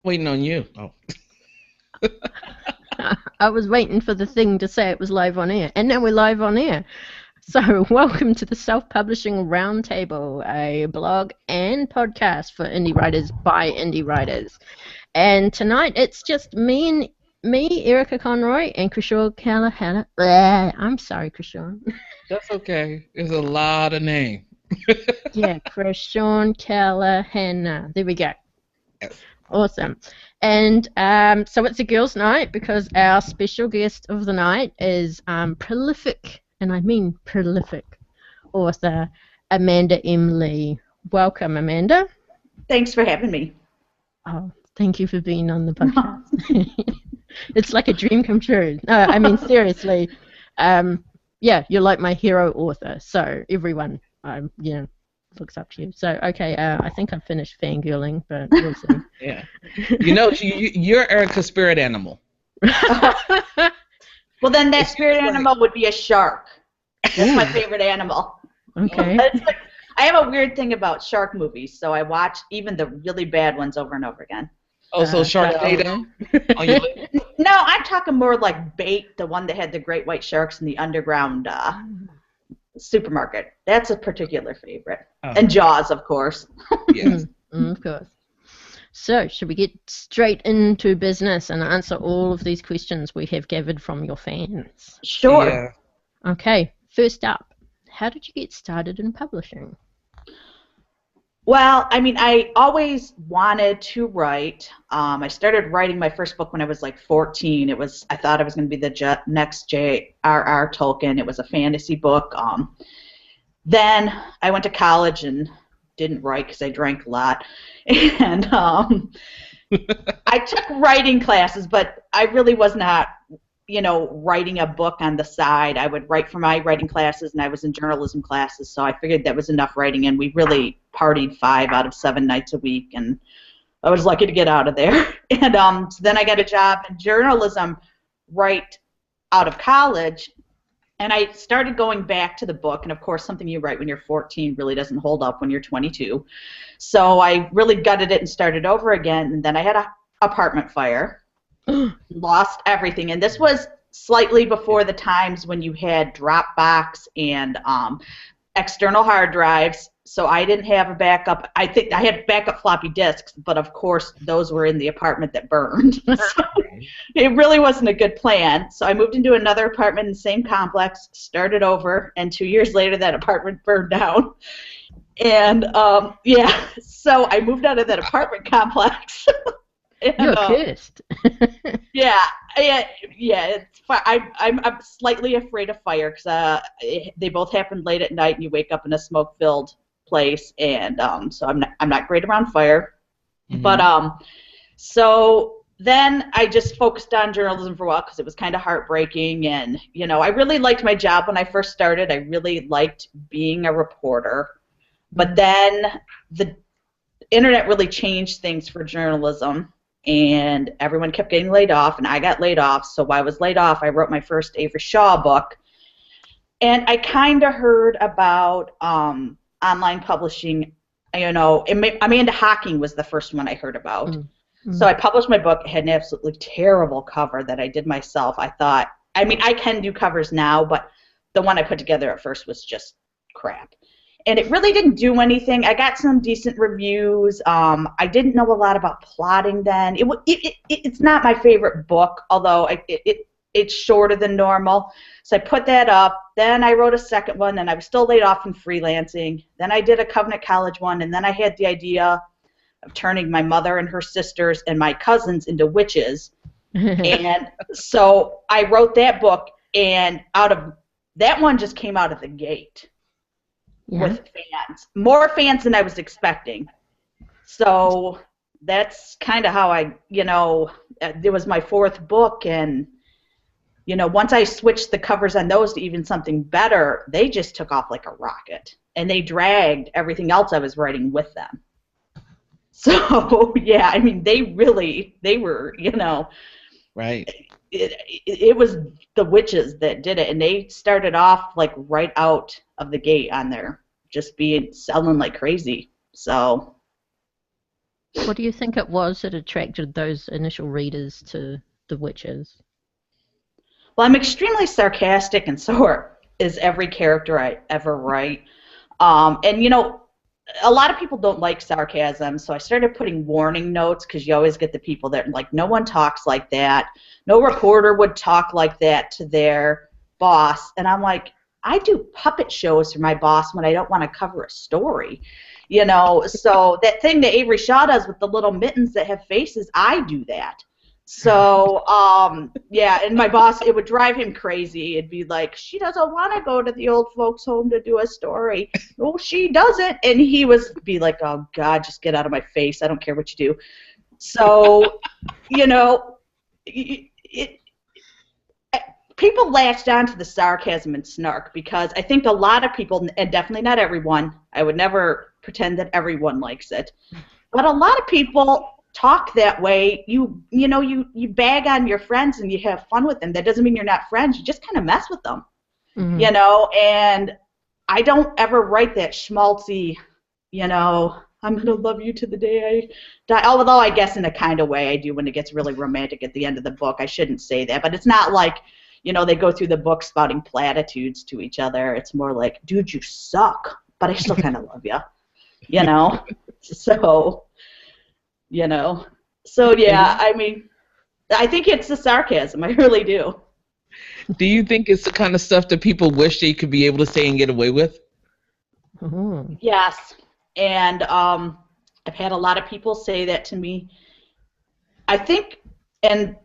Waiting on you. Oh. I was waiting for the thing to say it was live on air, and now we're live on air. So, welcome to the Self-Publishing Roundtable, a blog and podcast for indie writers by indie writers. And tonight it's just me, Erica Conroy, and Krishawn Callahan. I'm sorry, Krishawn. That's okay. There's a lot of names. Yeah, Krishawn Callahan. There we go. Yes. Awesome. And so it's a girls' night because our special guest of the night is prolific, and I mean prolific, author Amanda M. Lee. Welcome, Amanda. Thanks for having me. Oh, thank you for being on the podcast. It's like a dream come true. No, I mean, seriously. Yeah, you're like my hero author, so everyone, looks up to you. So, okay, I think I've finished fangirling, but we'll see. Yeah. You're Erica's spirit animal. Well, then that spirit animal would be a shark. That's my favorite animal. Okay. I have a weird thing about shark movies, so I watch even the really bad ones over and over again. Oh, so Sharknado? On your list? No, I'm talking more like Bait, the one that had the great white sharks in the underground supermarket. That's a particular favorite. Oh. And Jaws, of course. Yes. Of course. So, should we get straight into business and answer all of these questions we have gathered from your fans? Sure. Yeah. Okay, first up, how did you get started in publishing? Well, I mean, I always wanted to write. I started writing my first book when I was like 14. I thought I was going to be the next J.R.R. Tolkien. It was a fantasy book. Then I went to college and didn't write because I drank a lot. And I took writing classes, but I really was not, writing a book on the side. I would write for my writing classes, and I was in journalism classes, so I figured that was enough writing, and we really partied 5 out of 7 nights a week, and I was lucky to get out of there. And so then I got a job in journalism right out of college, and I started going back to the book, and of course something you write when you're 14 really doesn't hold up when you're 22. So I really gutted it and started over again, and then I had an apartment fire. Lost everything, and this was slightly before the times when you had Dropbox and external hard drives, so I didn't have a backup. I think I had backup floppy disks, but of course those were in the apartment that burned. So it really wasn't a good plan. So I moved into another apartment in the same complex, started over, and 2 years later that apartment burned down. And so I moved out of that apartment complex. And, you're cursed. Yeah. It's I'm slightly afraid of fire because they both happen late at night, and you wake up in a smoke-filled place, and so I'm not great around fire. Mm-hmm. But so then I just focused on journalism for a while because it was kind of heartbreaking, and I really liked my job when I first started. I really liked being a reporter, but then the internet really changed things for journalism. And everyone kept getting laid off, and I got laid off. So while I was laid off, I wrote my first Avery Shaw book. And I kind of heard about online publishing. Amanda Hocking was the first one I heard about. Mm-hmm. So I published my book. It had an absolutely terrible cover that I did myself. I thought, I can do covers now, but the one I put together at first was just crap. And it really didn't do anything. I got some decent reviews. I didn't know a lot about plotting then. It's not my favorite book, although it's shorter than normal. So I put that up. Then I wrote a second one, and I was still laid off from freelancing. Then I did a Covenant College one, and then I had the idea of turning my mother and her sisters and my cousins into witches. And so I wrote that book, and out of that one just came out of the gate. Yeah. With fans. More fans than I was expecting. So that's kind of how it was my 4th book, and, once I switched the covers on those to even something better, they just took off like a rocket, and they dragged everything else I was writing with them. So, yeah, they were, Right. It was the witches that did it, and they started off like right out of the gate on there, just selling like crazy. So What do you think it was that attracted those initial readers to The Witches? Well, I'm extremely sarcastic, and so is every character I ever write. And a lot of people don't like sarcasm, so I started putting warning notes because you always get the people that like, no one talks like that. No reporter would talk like that to their boss. And I'm like, I do puppet shows for my boss when I don't want to cover a story. So that thing that Avery Shaw does with the little mittens that have faces, I do that. So, yeah, and my boss, it would drive him crazy. It'd be like, she doesn't want to go to the old folks' home to do a story. No, she doesn't. And he was be like, oh, God, just get out of my face. I don't care what you do. So, people latched on to the sarcasm and snark because I think a lot of people, and definitely not everyone, I would never pretend that everyone likes it, but a lot of people talk that way. You bag on your friends and you have fun with them. That doesn't mean you're not friends. You just kind of mess with them, and I don't ever write that schmaltzy, I'm going to love you to the day I die. Although I guess in a kind of way I do when it gets really romantic at the end of the book. I shouldn't say that, but it's not like, they go through the book spouting platitudes to each other. It's more like, dude, you suck, but I still kind of love you, So, So, yeah, I mean, I think it's the sarcasm. I really do. Do you think it's the kind of stuff that people wish they could be able to say and get away with? Mm-hmm. Yes. And I've had a lot of people say that to me. I think, and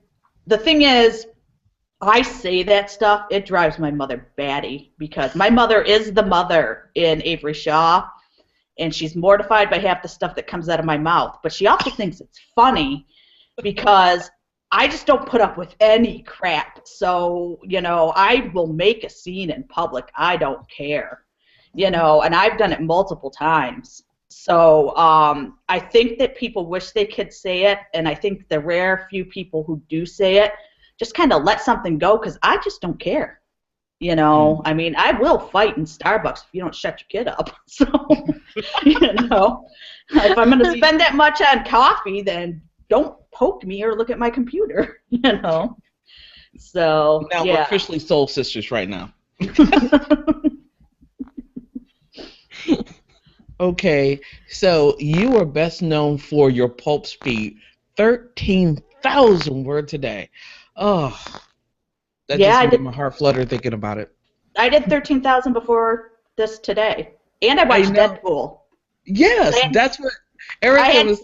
the thing is, I say that stuff, it drives my mother batty because my mother is the mother in Avery Shaw, and she's mortified by half the stuff that comes out of my mouth. But she also thinks it's funny because I just don't put up with any crap. So, I will make a scene in public. I don't care, and I've done it multiple times. So I think that people wish they could say it, and I think the rare few people who do say it just kind of let something go because I just don't care. I mean, I will fight in Starbucks if you don't shut your kid up. So, if I'm going to spend that much on coffee, then don't poke me or look at my computer, So, now yeah. we're officially soul sisters right now. Okay, so you are best known for your pulp speed, 13,000 words a day. Oh, that just made my heart flutter thinking about it. I did 13,000 before this today, and I watched Deadpool. Yes, that's what Erica was.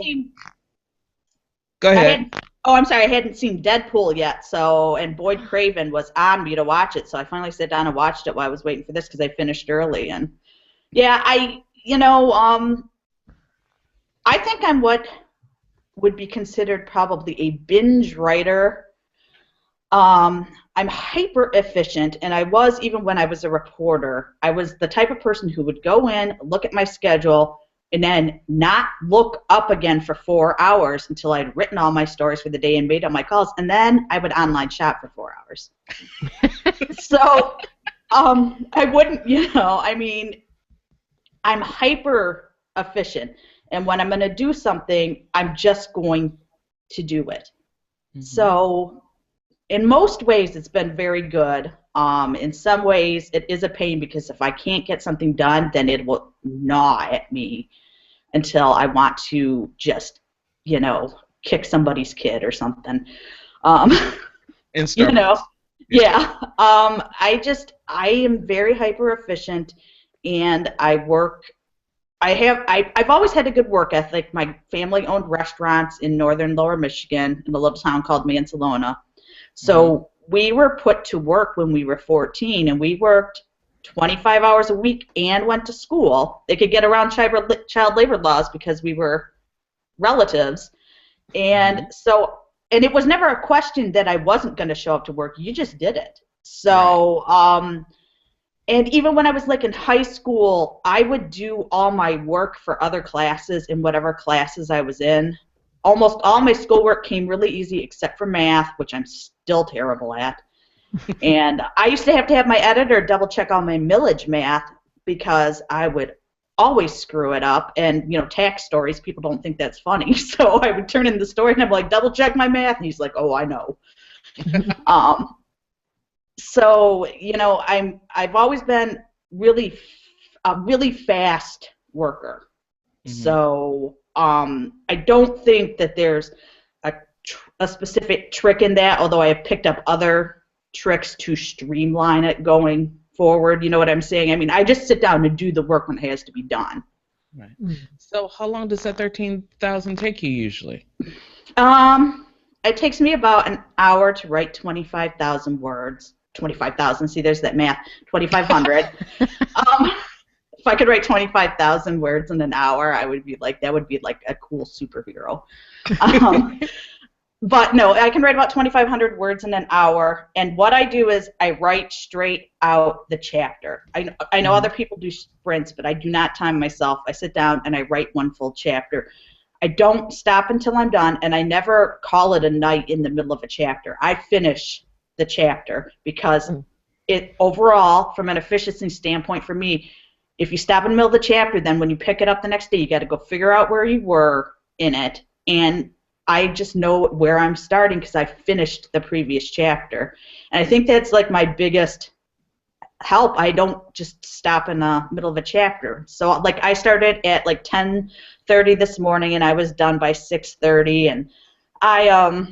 Go ahead. I'm sorry, I hadn't seen Deadpool yet, and Boyd Craven was on me to watch it, so I finally sat down and watched it while I was waiting for this because I finished early, and yeah, I think I'm what would be considered probably a binge writer. I'm hyper efficient, and I was, even when I was a reporter, I was the type of person who would go in, look at my schedule, and then not look up again for 4 hours until I'd written all my stories for the day and made all my calls, and then I would online shop for 4 hours. So I wouldn't, I mean, I'm hyper efficient, and when I'm going to do something, I'm just going to do it. Mm-hmm. So in most ways, it's been very good. In some ways, it is a pain because if I can't get something done, then it will gnaw at me until I want to just, kick somebody's kid or something. Yeah. I am very hyper efficient, and I've always had a good work ethic. My family owned restaurants in northern Lower Michigan in a little town called Mansalona. So we were put to work when we were 14, and we worked 25 hours a week and went to school. They could get around child labor laws because we were relatives. And so, and it was never a question that I wasn't going to show up to work. You just did it. So, and even when I was like in high school, I would do all my work for other classes in whatever classes I was in. Almost all my schoolwork came really easy except for math, which I'm still terrible at. And I used to have my editor double check all my millage math because I would always screw it up, and tax stories, people don't think that's funny. So I would turn in the story and I'm like, double check my math, and he's like, oh, I know. So I've always been a really fast worker. Mm-hmm. So I don't think that there's a specific trick in that, although I have picked up other tricks to streamline it going forward. You know what I'm saying? I mean, I just sit down and do the work when it has to be done. Right. So how long does that 13,000 take you usually? It takes me about an hour to write 25,000 words. 25,000. See, there's that math. 2,500. If I could write 25,000 words in an hour, that would be like a cool superhero. But no, I can write about 2,500 words in an hour, and what I do is I write straight out the chapter. I know other people do sprints, but I do not time myself. I sit down and I write one full chapter. I don't stop until I'm done, and I never call it a night in the middle of a chapter. I finish the chapter because it overall, from an efficiency standpoint for me, if you stop in the middle of the chapter, then when you pick it up the next day, you got to go figure out where you were in it, and I just know where I'm starting because I finished the previous chapter. And I think that's like my biggest help. I don't just stop in the middle of a chapter. So like I started at like 10:30 this morning and I was done by 6:30, and I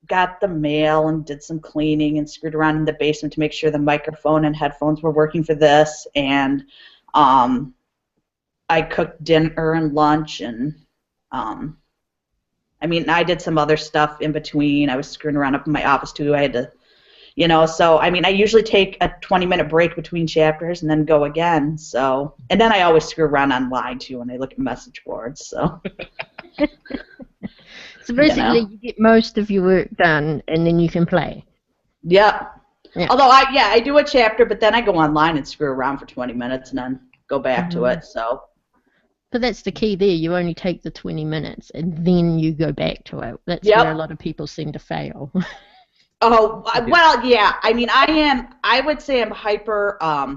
got the mail and did some cleaning and screwed around in the basement to make sure the microphone and headphones were working for this, and I cooked dinner and lunch, and I did some other stuff in between. I was screwing around up in my office too. I had to, so I usually take a 20-minute break between chapters and then go again. So, and then I always screw around online too when I look at message boards. So. So basically, you get most of your work done, and then you can play. Yeah. Although I do a chapter, but then I go online and screw around for 20 minutes and then go back to it. So. But that's the key there. You only take the 20 minutes and then you go back to it. That's where a lot of people seem to fail. Oh, well, yeah. I would say I'm hyper, I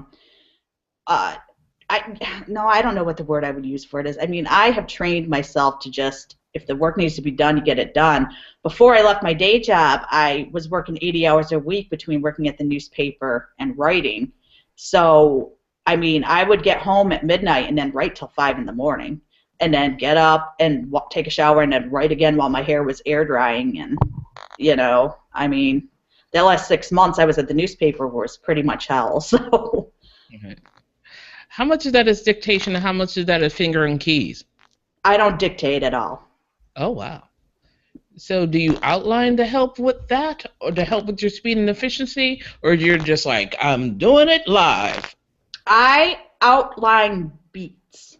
don't know what the word I would use for it is. I have trained myself to just, if the work needs to be done, you get it done. Before I left my day job, I was working 80 hours a week between working at the newspaper and writing. So I would get home at midnight and then write till 5 in the morning, and then get up and take a shower and then write again while my hair was air drying. And, the last 6 months I was at the newspaper was pretty much hell. So. Okay. How much of that is dictation and how much of that is fingering keys? I don't dictate at all. Oh, wow. So do you outline to help with that, or to help with your speed and efficiency, or you're just like, I'm doing it live? I outline beats.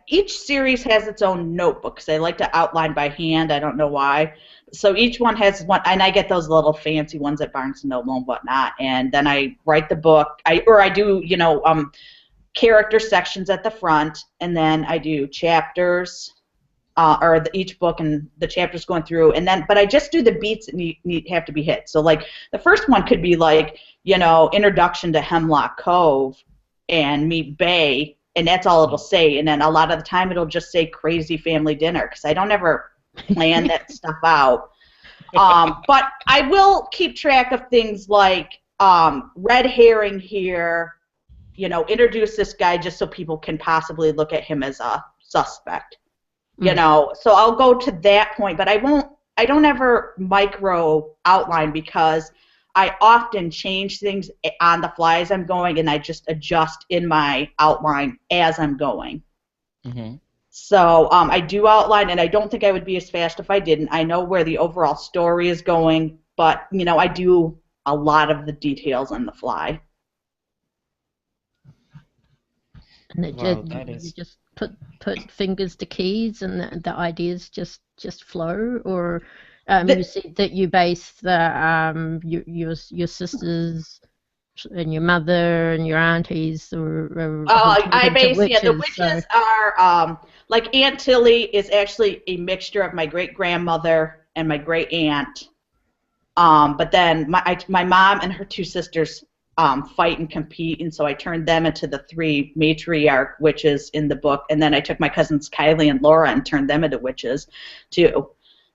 Each series has its own notebook because I like to outline by hand. I don't know why. So each one has one, and I get those little fancy ones at Barnes & Noble and whatnot, and then I write the book. I do, character sections at the front, and then I do chapters, each book and the chapters going through, and then, but I just do the beats that have to be hit. So like the first one could be like, introduction to Hemlock Cove and Meet Bay, and that's all it'll say. And then a lot of the time it'll just say crazy family dinner because I don't ever plan that stuff out. But I will keep track of things like red herring here, introduce this guy just so people can possibly look at him as a suspect. So I'll go to that point, but I don't ever micro outline because I often change things on the fly as I'm going, and I just adjust in my outline as I'm going. Mm-hmm. So I do outline, and I don't think I would be as fast if I didn't. I know where the overall story is going, but, I do a lot of the details on the fly. And you just put fingers to keys, and the ideas just flow, or you said that you base your sisters and your mother and your aunties, or I base witches, the witches are like Aunt Tilly is actually a mixture of my great grandmother and my great aunt, but then my mom and her two sisters fight and compete, and so I turned them into the 3 matriarch witches in the book, and then I took my cousins Kylie and Laura and turned them into witches too.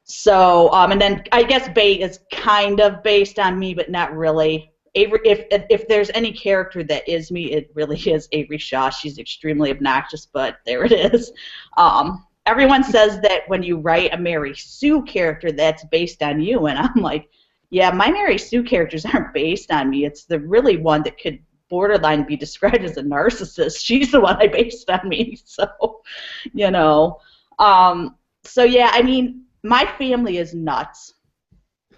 So, and then I guess Bait is kind of based on me, but not really. Avery, if there's any character that is me, it really is Avery Shaw. She's extremely obnoxious, but there it is. Everyone says that when you write a Mary Sue character, that's based on you, and I'm like, yeah, my Mary Sue characters aren't based on me. It's the really one that could borderline be described as a narcissist. She's the one I based on me, so, you know. So, yeah, I mean, my family is nuts.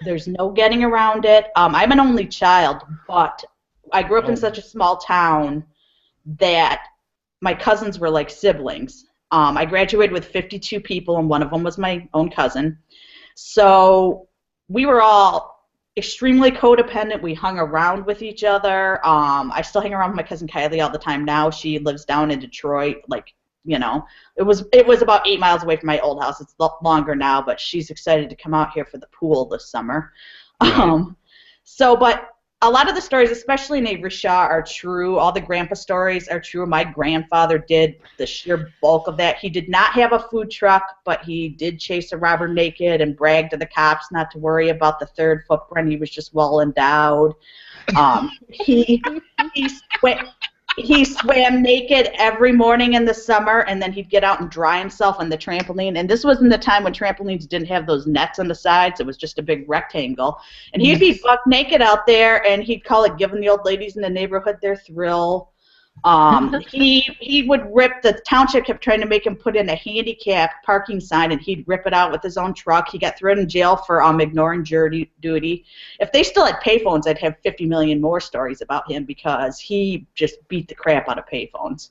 There's no getting around it. I'm an only child, but I grew up in such a small town that my cousins were like siblings. I graduated with 52 people, and one of them was my own cousin. So we were all extremely codependent. We hung around with each other. I still hang around with my cousin Kylie all the time now. She lives down in Detroit. Like, you know, it was about 8 miles away from my old house. It's longer now, but she's excited to come out here for the pool this summer. Right. But a lot of the stories, especially in Avery Shaw, are true. All the grandpa stories are true. My grandfather did the sheer bulk of that. He did not have a food truck, but he did chase a robber naked and brag to the cops not to worry about the 3rd footprint. He was just well endowed. He swam naked every morning in the summer, and then he'd get out and dry himself on the trampoline. And this was in the time when trampolines didn't have those nets on the sides. It was just a big rectangle. And he'd be buck naked out there, and he'd call it giving the old ladies in the neighborhood their thrill. He would rip, the township kept trying to make him put in a handicap parking sign, and he'd rip it out with his own truck. He got thrown in jail for ignoring jury duty. If they still had payphones, I'd have 50 million more stories about him because he just beat the crap out of payphones.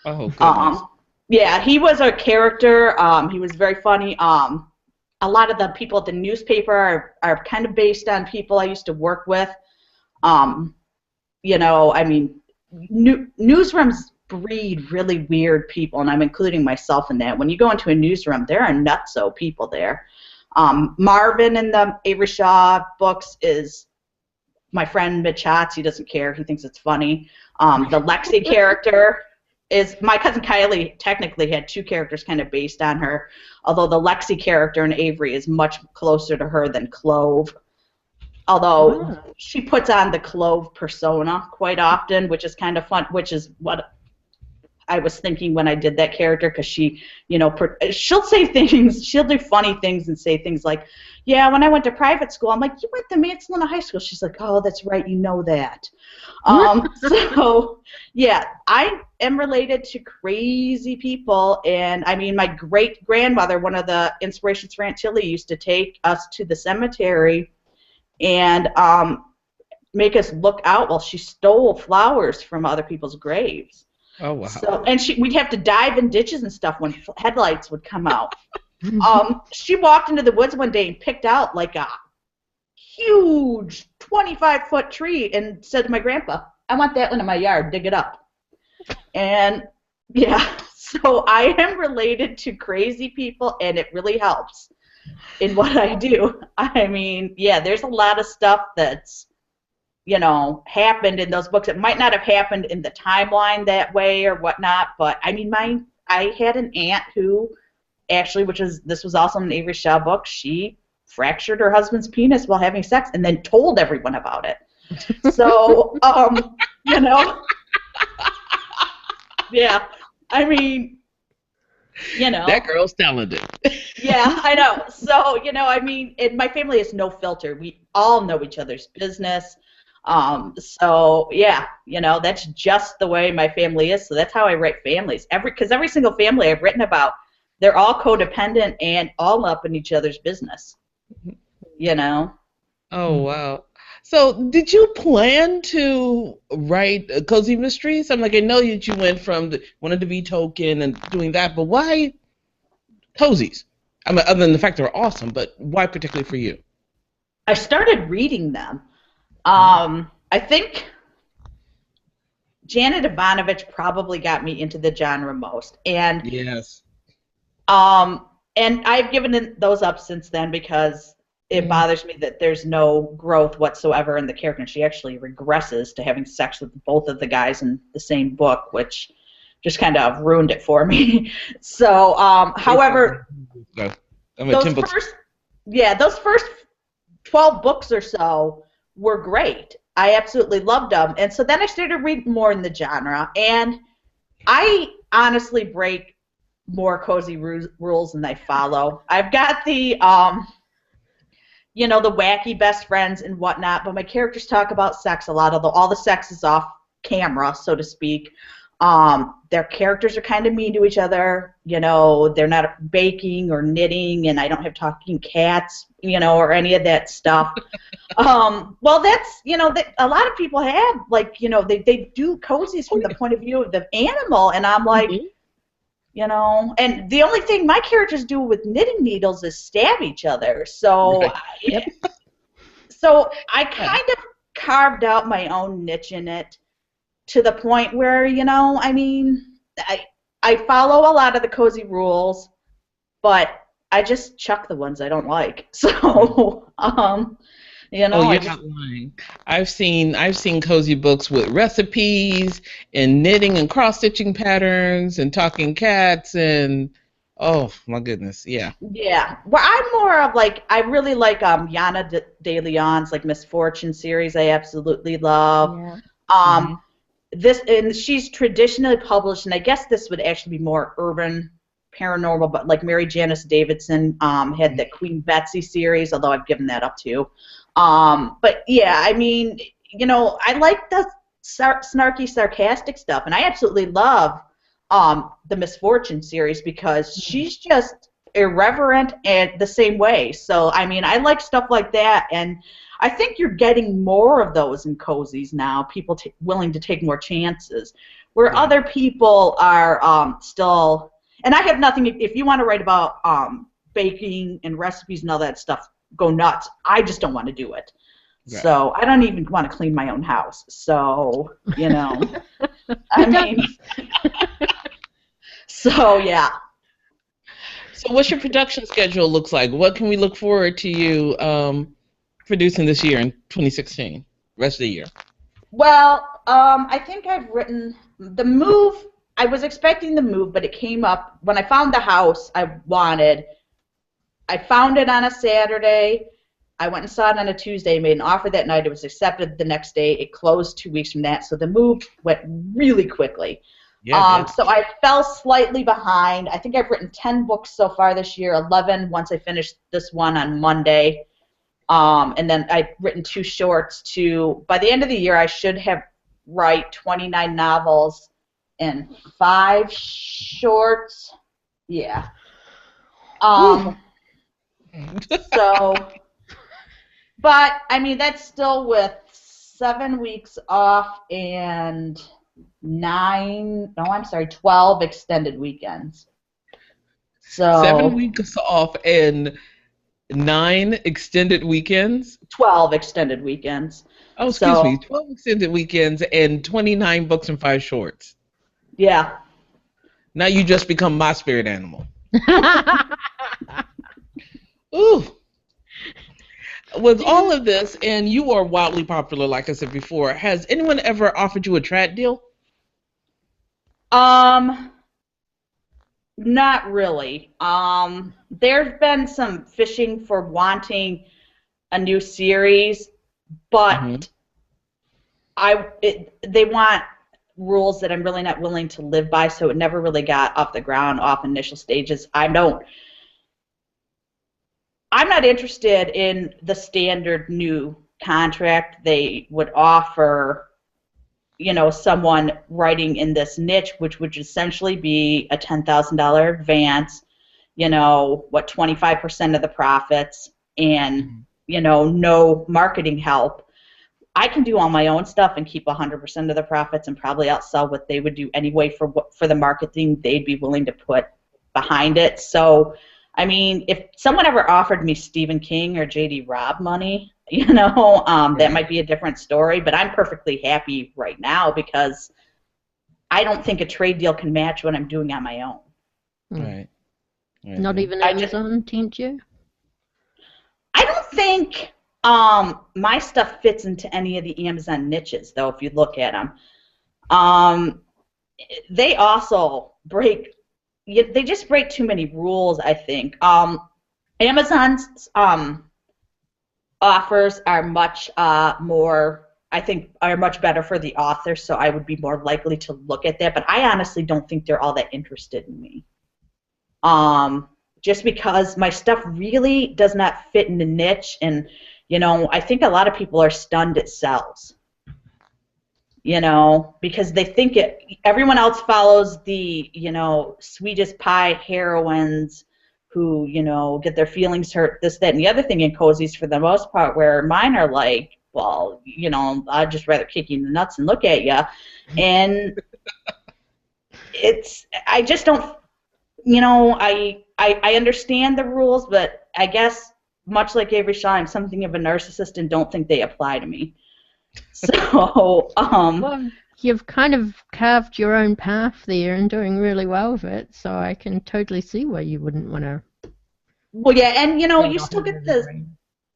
Oh, goodness. Yeah, he was a character. He was very funny. A lot of the people at the newspaper are kind of based on people I used to work with. You know, I mean, newsrooms breed really weird people, and I'm including myself in that. When you go into a newsroom, there are nutso people there. Marvin in the Avery Shaw books is my friend Mitch Hotz. He doesn't care. He thinks it's funny. The Lexi character is my cousin Kylie. Technically had 2 characters kind of based on her, although the Lexi character in Avery is much closer to her than Clove. Although she puts on the Clove persona quite often, which is kind of fun, which is what I was thinking when I did that character, because she, you know, she'll say things, she'll do funny things and say things like, yeah, when I went to private school, I'm like, you went to Mansalina High School. She's like, oh, that's right, you know that. So, yeah, I am related to crazy people, and I mean, my great-grandmother, one of the inspirations for Aunt Tilly, used to take us to the cemetery and make us look out while she stole flowers from other people's graves. Oh, wow. So, and we'd have to dive in ditches and stuff when headlights would come out. She walked into the woods one day and picked out like a huge 25-foot tree and said to my grandpa, I want that one in my yard, dig it up. And, yeah, so I am related to crazy people, and it really helps in what I do. I mean, yeah, there's a lot of stuff that's, you know, happened in those books. It might not have happened in the timeline that way or whatnot, but I mean, I had an aunt who actually, this was also an Avery Shaw book, she fractured her husband's penis while having sex and then told everyone about it. So, you know, yeah, I mean, you know. That girl's talented. Yeah, I know. So, you know, I mean, my family has no filter. We all know each other's business. So, yeah, you know, that's just the way my family is. So that's how I write families. Because every single family I've written about, they're all codependent and all up in each other's business, you know. Oh, wow. So did you plan to write cozy mysteries? I'm like, I know that you went from wanted to be token and doing that, but why cozies? I mean, other than the fact they're awesome, but why particularly for you? I started reading them. I think Janet Ivanovich probably got me into the genre most. And yes. And I've given those up since then because it bothers me that there's no growth whatsoever in the character. And she actually regresses to having sex with both of the guys in the same book, which just kind of ruined it for me. So, however, I'm at those 10 books. those first 12 books or so were great. I absolutely loved them. And so then I started reading more in the genre, and I honestly break more cozy rules than I follow. I've got the the wacky best friends and whatnot, but my characters talk about sex a lot, although all the sex is off camera, so to speak. Their characters are kind of mean to each other. They're not baking or knitting, and I don't have talking cats, or any of that stuff. Well, that's, a lot of people have, they do cozies from the point of view of the animal, and I'm like, and the only thing my characters do with knitting needles is stab each other. So, Yep. So I kind of carved out my own niche in it to the point where, I follow a lot of the cozy rules, but I just chuck the ones I don't like. So, You're not lying. I've seen cozy books with recipes and knitting and cross stitching patterns and talking cats and oh my goodness, yeah. Yeah. Well, I'm more of I really like Yana de Leon's Misfortune series. I absolutely love. Yeah. And she's traditionally published, and I guess this would actually be more urban paranormal, but Mary Janice Davidson had the Queen Betsy series, although I've given that up too. But yeah, I mean, I like the snarky, sarcastic stuff, and I absolutely love the Misfortune series because she's just irreverent and the same way. So, I mean, I like stuff like that, and I think you're getting more of those in cozies now, people willing to take more chances, where other people are still, and I have nothing, if you want to write about baking and recipes and all that stuff, go nuts. I just don't want to do it. Right. So I don't even want to clean my own house. So, I mean, so yeah. So what's your production schedule looks like? What can we look forward to you producing this year in 2016, rest of the year? Well, I think I've written the move. I was expecting the move, but it came up when I found the house I wanted. I found it on a Saturday. I went and saw it on a Tuesday, made an offer that night. It was accepted the next day. It closed 2 weeks from that, so the move went really quickly. Yeah, so I fell slightly behind. I think I've written 10 books so far this year, 11 once I finished this one on Monday. And then I've written 2 shorts too. By the end of the year, I should have write 29 novels and 5 shorts. Yeah. So, but I mean, that's still with 7 weeks off and 12 extended weekends. So 7 weeks off and 9 extended weekends? 12 extended weekends. Oh, excuse me. 12 extended weekends and 29 books and 5 shorts. Yeah. Now you just become my spirit animal. Ooh. With all of this, and you are wildly popular, like I said before, has anyone ever offered you a trad deal? Not really. There's been some fishing for wanting a new series, but they want rules that I'm really not willing to live by, so it never really got off the ground off initial stages. I'm not interested in the standard new contract they would offer, someone writing in this niche, which would essentially be a $10,000 advance, 25% of the profits, and, no marketing help. I can do all my own stuff and keep 100% of the profits and probably outsell what they would do anyway for the marketing they'd be willing to put behind it. So, I mean, if someone ever offered me Stephen King or J.D. Robb money, that might be a different story, but I'm perfectly happy right now because I don't think a trade deal can match what I'm doing on my own. Right. Not even Amazon, didn't you? I don't think my stuff fits into any of the Amazon niches, though. If you look at them, they also break. They just break too many rules, I think. Amazon's offers are much more, I think, are much better for the author, so I would be more likely to look at that. But I honestly don't think they're all that interested in me. Just because my stuff really does not fit in the niche, and I think a lot of people are stunned it sells. Because they think everyone else follows the, sweetest pie heroines who, get their feelings hurt, this, that, and the other thing in cozies for the most part, where mine are like, well, I'd just rather kick you in the nuts and look at you. And I just don't, I understand the rules, but I guess much like Avery Shaw, I'm something of a narcissist and don't think they apply to me. So, well, you've kind of carved your own path there and doing really well with it, so I can totally see why you wouldn't want to. Well, yeah, and you still get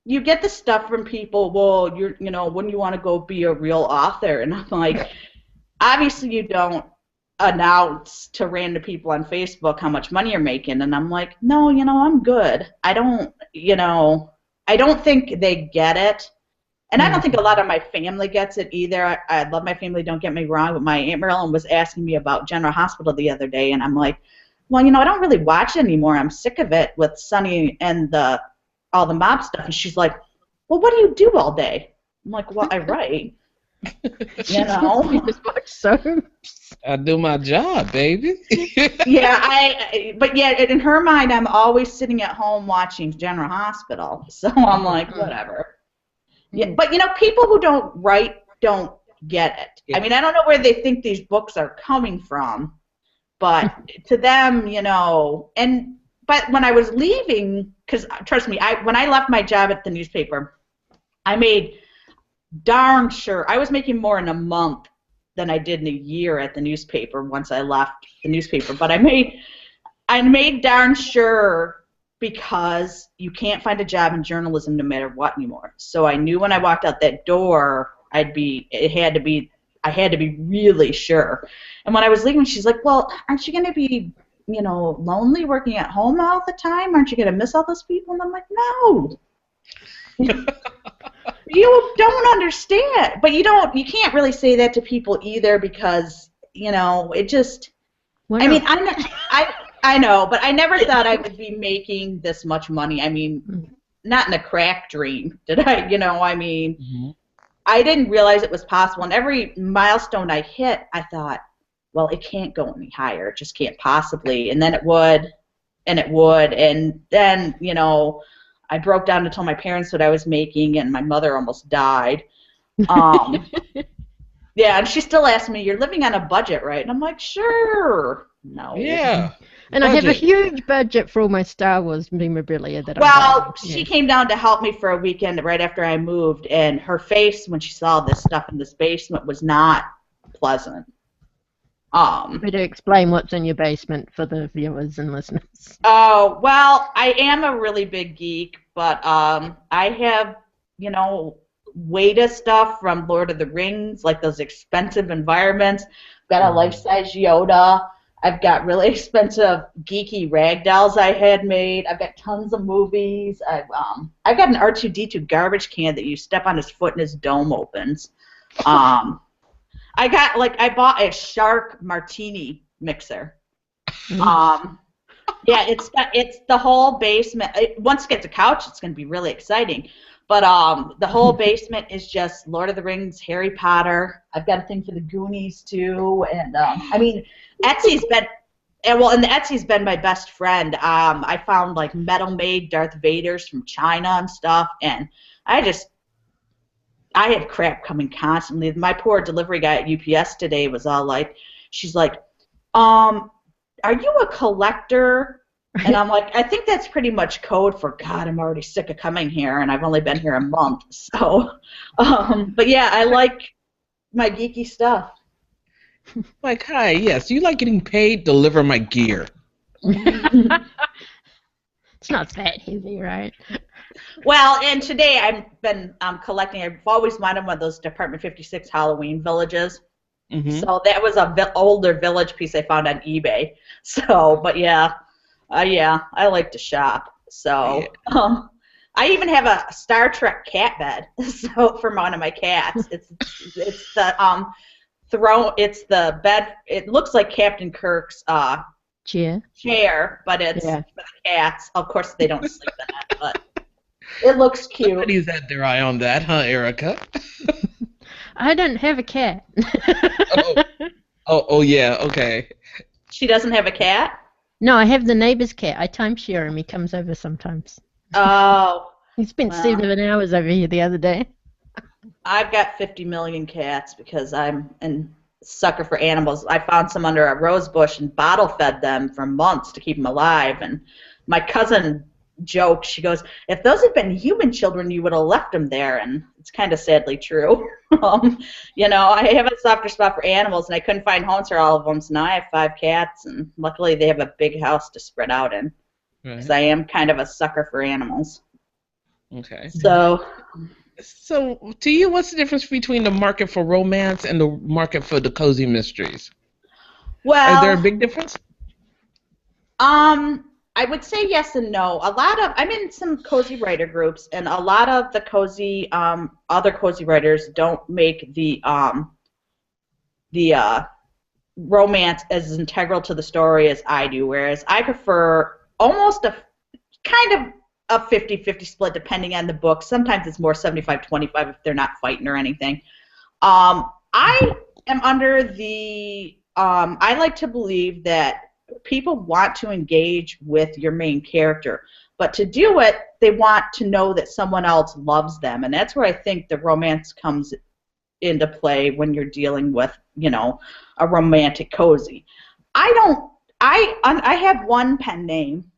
you get the stuff from people. Well, wouldn't you want to go be a real author? And I'm like, obviously you don't announce to random people on Facebook how much money you're making, and I'm like, no, I'm good. I don't think they get it. And I don't think a lot of my family gets it either. I love my family, don't get me wrong, but my Aunt Marilyn was asking me about General Hospital the other day, and I'm like, well, I don't really watch it anymore. I'm sick of it with Sonny and all the mob stuff. And she's like, well, what do you do all day? I'm like, well, I write. So I do my job, baby. Yeah, but in her mind, I'm always sitting at home watching General Hospital. So I'm like, whatever. Yeah, but people who don't write don't get it. Yeah. I mean, I don't know where they think these books are coming from, but to them, but when I was leaving, because trust me, when I left my job at the newspaper, I made darn sure I was making more in a month than I did in a year at the newspaper once I left the newspaper. But I made darn sure, because you can't find a job in journalism no matter what anymore. So I knew when I walked out that door, I had to be really sure. And when I was leaving, she's like, well, aren't you going to be, lonely working at home all the time? Aren't you going to miss all those people? And I'm like, no. You don't understand. But you can't really say that to people either, because, it just, I mean, I know, but I never thought I would be making this much money. I mean, not in a crack dream, did I? Mm-hmm. I didn't realize it was possible. And every milestone I hit, I thought, well, it can't go any higher. It just can't possibly. And then it would, and it would. And then, I broke down to tell my parents what I was making, and my mother almost died. Yeah, and she still asked me, you're living on a budget, right? And I'm like, sure. No. Yeah. And budget. I have a huge budget for all my Star Wars memorabilia that she came down to help me for a weekend right after I moved, and her face when she saw this stuff in this basement was not pleasant. To explain what's in your basement for the viewers and listeners. Oh, well, I am a really big geek, but I have, Weta stuff from Lord of the Rings, like those expensive environments. I've got a life-size Yoda. I've got really expensive geeky rag dolls I had made. I've got tons of movies. I've got an R2-D2 garbage can that you step on his foot and his dome opens. I bought a shark martini mixer. Yeah, it's the whole basement. Once it gets a couch, it's going to be really exciting. But the whole basement is just Lord of the Rings, Harry Potter. I've got a thing for the Goonies too, and I mean, Etsy's been my best friend. I found like metal made Darth Vaders from China and stuff, and I had crap coming constantly. My poor delivery guy at UPS today was all like, she's like, are you a collector? And I'm like, I think that's pretty much code for, God, I'm already sick of coming here, and I've only been here a month. So, but yeah, I like my geeky stuff. Like, hi, yes, you like getting paid to deliver my gear. It's not that heavy, right? Well, and today I've been collecting. I've always wanted one of those Department 56 Halloween villages. Mm-hmm. So that was a older village piece I found on eBay. So, but yeah, I like to shop. Yeah. So, I even have a Star Trek cat bed. So for one of my cats, it's the throne. It's the bed. It looks like Captain Kirk's Cheer. chair, but it's Yeah. for the cats. Of course, they don't sleep in it, but it looks cute. Somebody's had their eye on that, huh, Erica? I don't have a cat. Oh, oh, yeah, okay. She doesn't have a cat. No, I have the neighbor's cat. I timeshare him. He comes over sometimes. Oh, He spent well. 7 hours over here the other day. I've got 50 million cats because I'm a sucker for animals. I found some under a rose bush and bottle fed them for months to keep them alive. And my cousin joked, she goes, if those had been human children, you would have left them there. And it's kind of sadly true. I have a softer spot for animals, and I couldn't find homes for all of them. So now I have 5 cats, and luckily they have a big house to spread out in because Right. I am kind of a sucker for animals. Okay. So, So, to you, what's the difference between the market for romance and the market for the cozy mysteries? Is there a well, big difference? I would say yes and no. I'm in some cozy writer groups, and a lot of the cozy other cozy writers don't make the romance as integral to the story as I do, whereas I prefer almost a kind of a 50-50 split depending on the book. Sometimes it's more 75-25 if they're not fighting or anything. I am under the I like to believe that people want to engage with your main character, but to do it, they want to know that someone else loves them, and that's where I think the romance comes into play when you're dealing with, a romantic cozy. I don't. I have one pen name,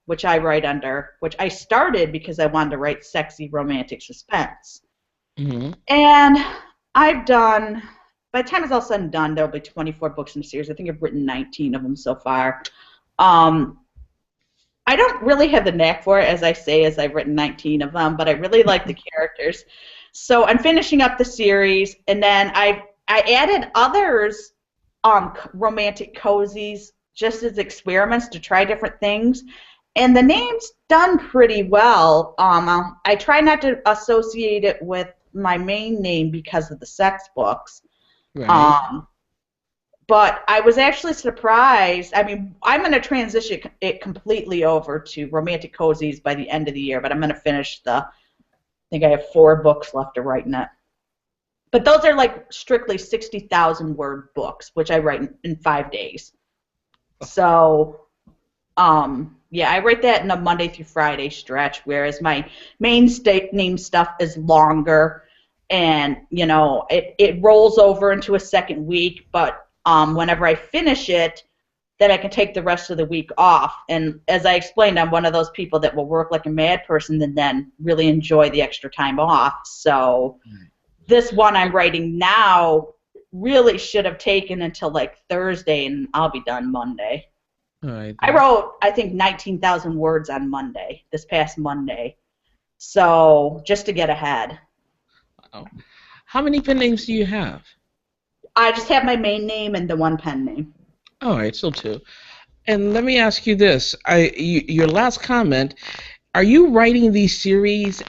which I write under, which I started because I wanted to write sexy romantic suspense. Mm-hmm. And I've done, by the time it's all said and done, there'll be 24 books in the series. I think I've written 19 of them so far. Um, I don't really have the knack for it, as I say, as I've written 19 of them, but I really like the characters. So I'm finishing up the series, and then I added others, romantic cozies, just as experiments to try different things. And the name's done pretty well. I try not to associate it with my main name because of the sex books. Right. Um, but I was actually surprised. I mean, I'm going to transition it completely over to romantic cozies by the end of the year, but I'm going to finish I think I have 4 books left to write in it. But those are like strictly 60,000 word books, which I write in 5 days. So, yeah, I write that in a Monday through Friday stretch, whereas my main name stuff is longer, and it rolls over into a second week. But whenever I finish it, then I can take the rest of the week off. And as I explained, I'm one of those people that will work like a mad person and then really enjoy the extra time off. So this one I'm writing now really should have taken until like Thursday, and I'll be done Monday. All right. I wrote, I think, 19,000 words on Monday, this past Monday. So just to get ahead. Wow. How many pen names do you have? I just have my main name and the one pen name. All right, so 2. And let me ask you this: your last comment, are you writing these series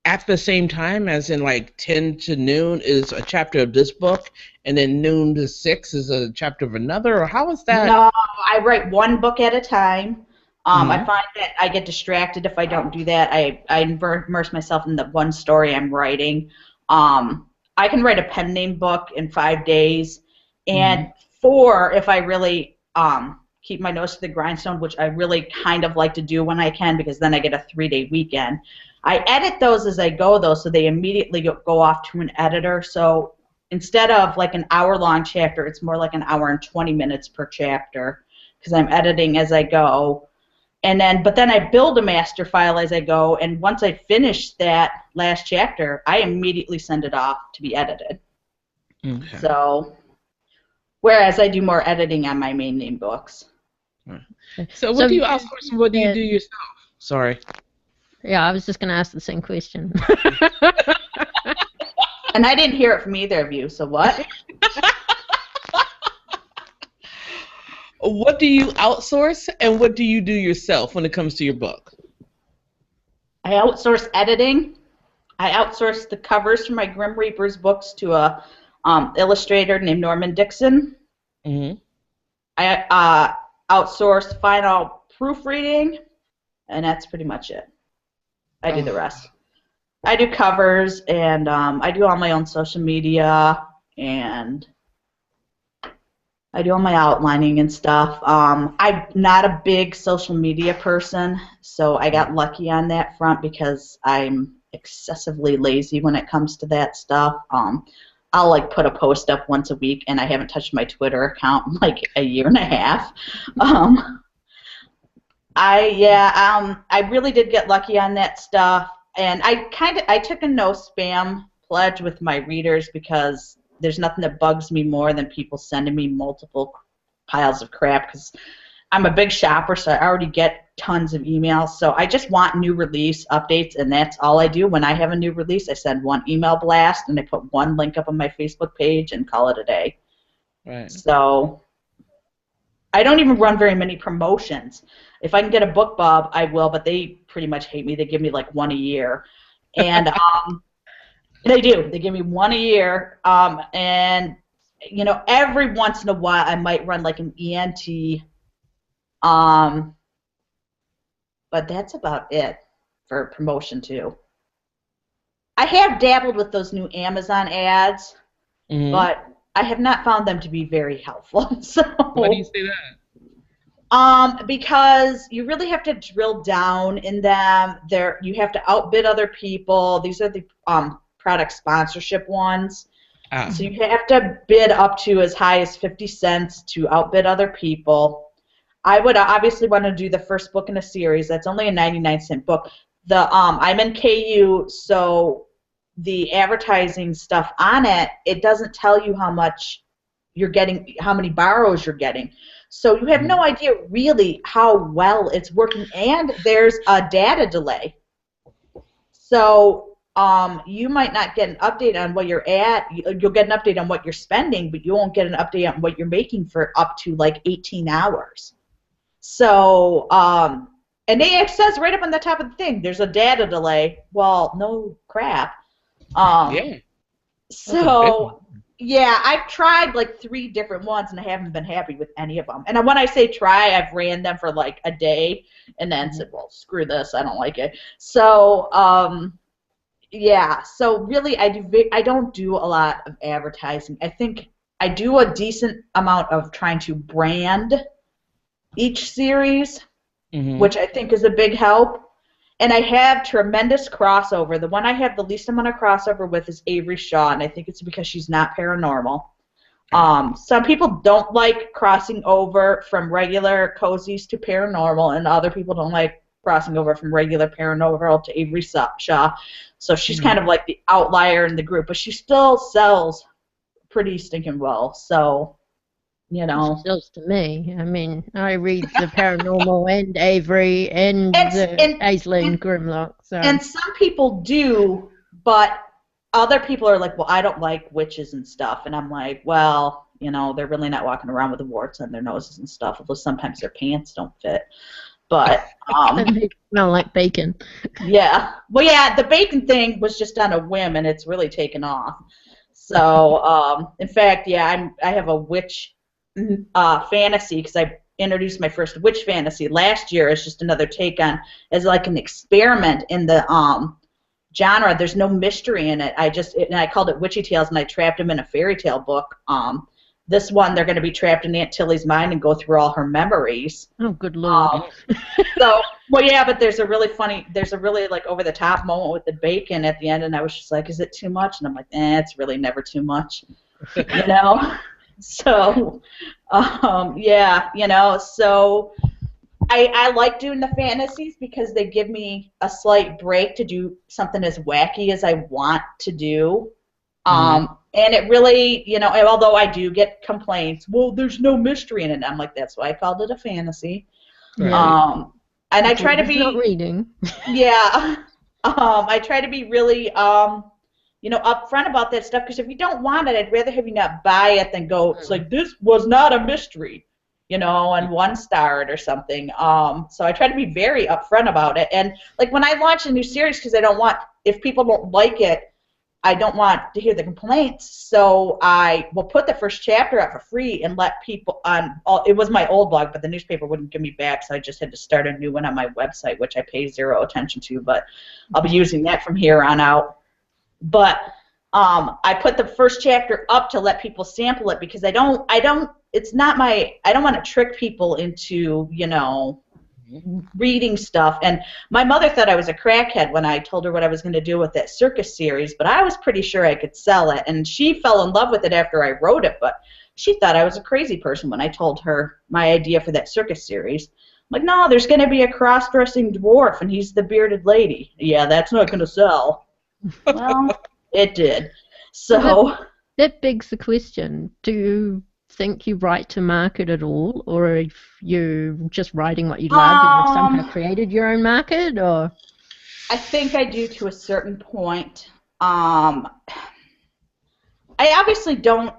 at the same time, as in like 10 to noon is a chapter of this book, and then noon to 6 is a chapter of another, or how is that? No, I write one book at a time. I Mm-hmm. find that I get distracted if I don't do that. I immerse myself in the one story I'm writing. I can write a pen name book in 5 days, Mm-hmm. and 4 if I really keep my nose to the grindstone, which I really kind of like to do when I can, because then I get a 3-day weekend. I edit those as I go, though, so they immediately go off to an editor. So instead of like an hour-long chapter, it's more like an hour and 20 minutes per chapter, because I'm editing as I go. But then I build a master file as I go, and once I finish that last chapter, I immediately send it off to be edited. Okay. So, whereas I do more editing on my main name books. So what do you outsource and what do you do yourself? Sorry. Yeah, I was just going to ask the same question. And I didn't hear it from either of you, so what? What do you outsource and what do you do yourself when it comes to your book? I outsource editing. I outsourced the covers for my Grim Reapers books to a illustrator named Norman Dixon. Mm-hmm. I outsourced final proofreading, and that's pretty much it. I do the rest. I do covers, and I do all my own social media, and I do all my outlining and stuff. I'm not a big social media person, so I got lucky on that front because I'm excessively lazy when it comes to that stuff. I'll like put a post up once a week, and I haven't touched my Twitter account in like a year and a half. I really did get lucky on that stuff, and I took a no spam pledge with my readers because there's nothing that bugs me more than people sending me multiple piles of crap because I'm a big shopper, so I already get tons of emails. So I just want new release updates, and that's all I do. When I have a new release, I send one email blast, and I put one link up on my Facebook page and call it a day. Right. So I don't even run very many promotions. If I can get a book bub, I will, but they pretty much hate me. They give me like one a year. And they do. They give me one a year, and you know, every once in a while I might run like an ENT, but that's about it for promotion too. I have dabbled with those new Amazon ads, but I have not found them to be very helpful. So why do you say that? Because you really have to drill down in them. You have to outbid other people. These are the product sponsorship ones. So you have to bid up to as high as 50 cents to outbid other people. I would obviously want to do the first book in a series. That's only a 99-cent book. I'm in KU, so the advertising stuff on it doesn't tell you how much you're getting, how many borrows you're getting. So you have no idea really how well it's working, and there's a data delay. So you might not get an update on what you're at. You'll get an update on what you're spending, but you won't get an update on what you're making for up to like 18 hours. So, and it says right up on the top of the thing, there's a data delay. Well, no crap. Yeah. So, yeah, I've tried like 3 different ones, and I haven't been happy with any of them. And when I say try, I've ran them for like a day and then said, well, screw this, I don't like it. So, yeah, so really I don't do a lot of advertising. I think I do a decent amount of trying to brand each series, which I think is a big help. And I have tremendous crossover. The one I have the least amount of crossover with is Avery Shaw, and I think it's because she's not paranormal. Some people don't like crossing over from regular cozies to paranormal, and other people don't like crossing over from regular paranormal to Avery Shaw. So she's kind of like the outlier in the group, but she still sells pretty stinking well. So, you know. She sells to me. I mean, I read the paranormal and Avery and the Aisling Grimlock. So. And some people do, but other people are like, well, I don't like witches and stuff. And I'm like, well, you know, they're really not walking around with the warts on their noses and stuff, although sometimes their pants don't fit. But and they smell like bacon. Yeah. Well, yeah, the bacon thing was just on a whim, and it's really taken off. So, in fact, yeah, I have a witch fantasy because I introduced my first witch fantasy last year as just another take on, as like an experiment in the genre. There's no mystery in it. And I called it Witchy Tales, and I trapped them in a fairy tale book. This one, they're going to be trapped in Aunt Tilly's mind and go through all her memories. Oh, good Lord. Well, yeah, but there's a really like over-the-top moment with the bacon at the end, and I was just like, is it too much? And I'm like, it's really never too much, you know? So, yeah, you know, so I like doing the fantasies because they give me a slight break to do something as wacky as I want to do. And it really, you know, although I do get complaints, well, there's no mystery in it. I'm like, that's why I called it a fantasy. Right. And I That's try to always not be, reading. yeah, I try to be really, upfront about that stuff, because if you don't want it, I'd rather have you not buy it than go, it's like, this was not a mystery, and 1 star it or something. So I try to be very upfront about it. And like when I launch a new series, because if people don't like it, I don't want to hear the complaints, so I will put the first chapter out for free and let people it was my old blog, but the newspaper wouldn't give me back, so I just had to start a new one on my website, which I pay zero attention to, but I'll be using that from here on out. But I put the first chapter up to let people sample it, because I don't want to trick people into, reading stuff. And my mother thought I was a crackhead when I told her what I was going to do with that circus series, but I was pretty sure I could sell it. And she fell in love with it after I wrote it, but she thought I was a crazy person when I told her my idea for that circus series. I'm like, no, there's going to be a cross-dressing dwarf, and he's the bearded lady. Yeah, that's not going to sell. Well, it did. So that begs the question, do you think you write to market at all, or if you're just writing what you love and you've somehow created your own market, or? I think I do to a certain point. I obviously don't.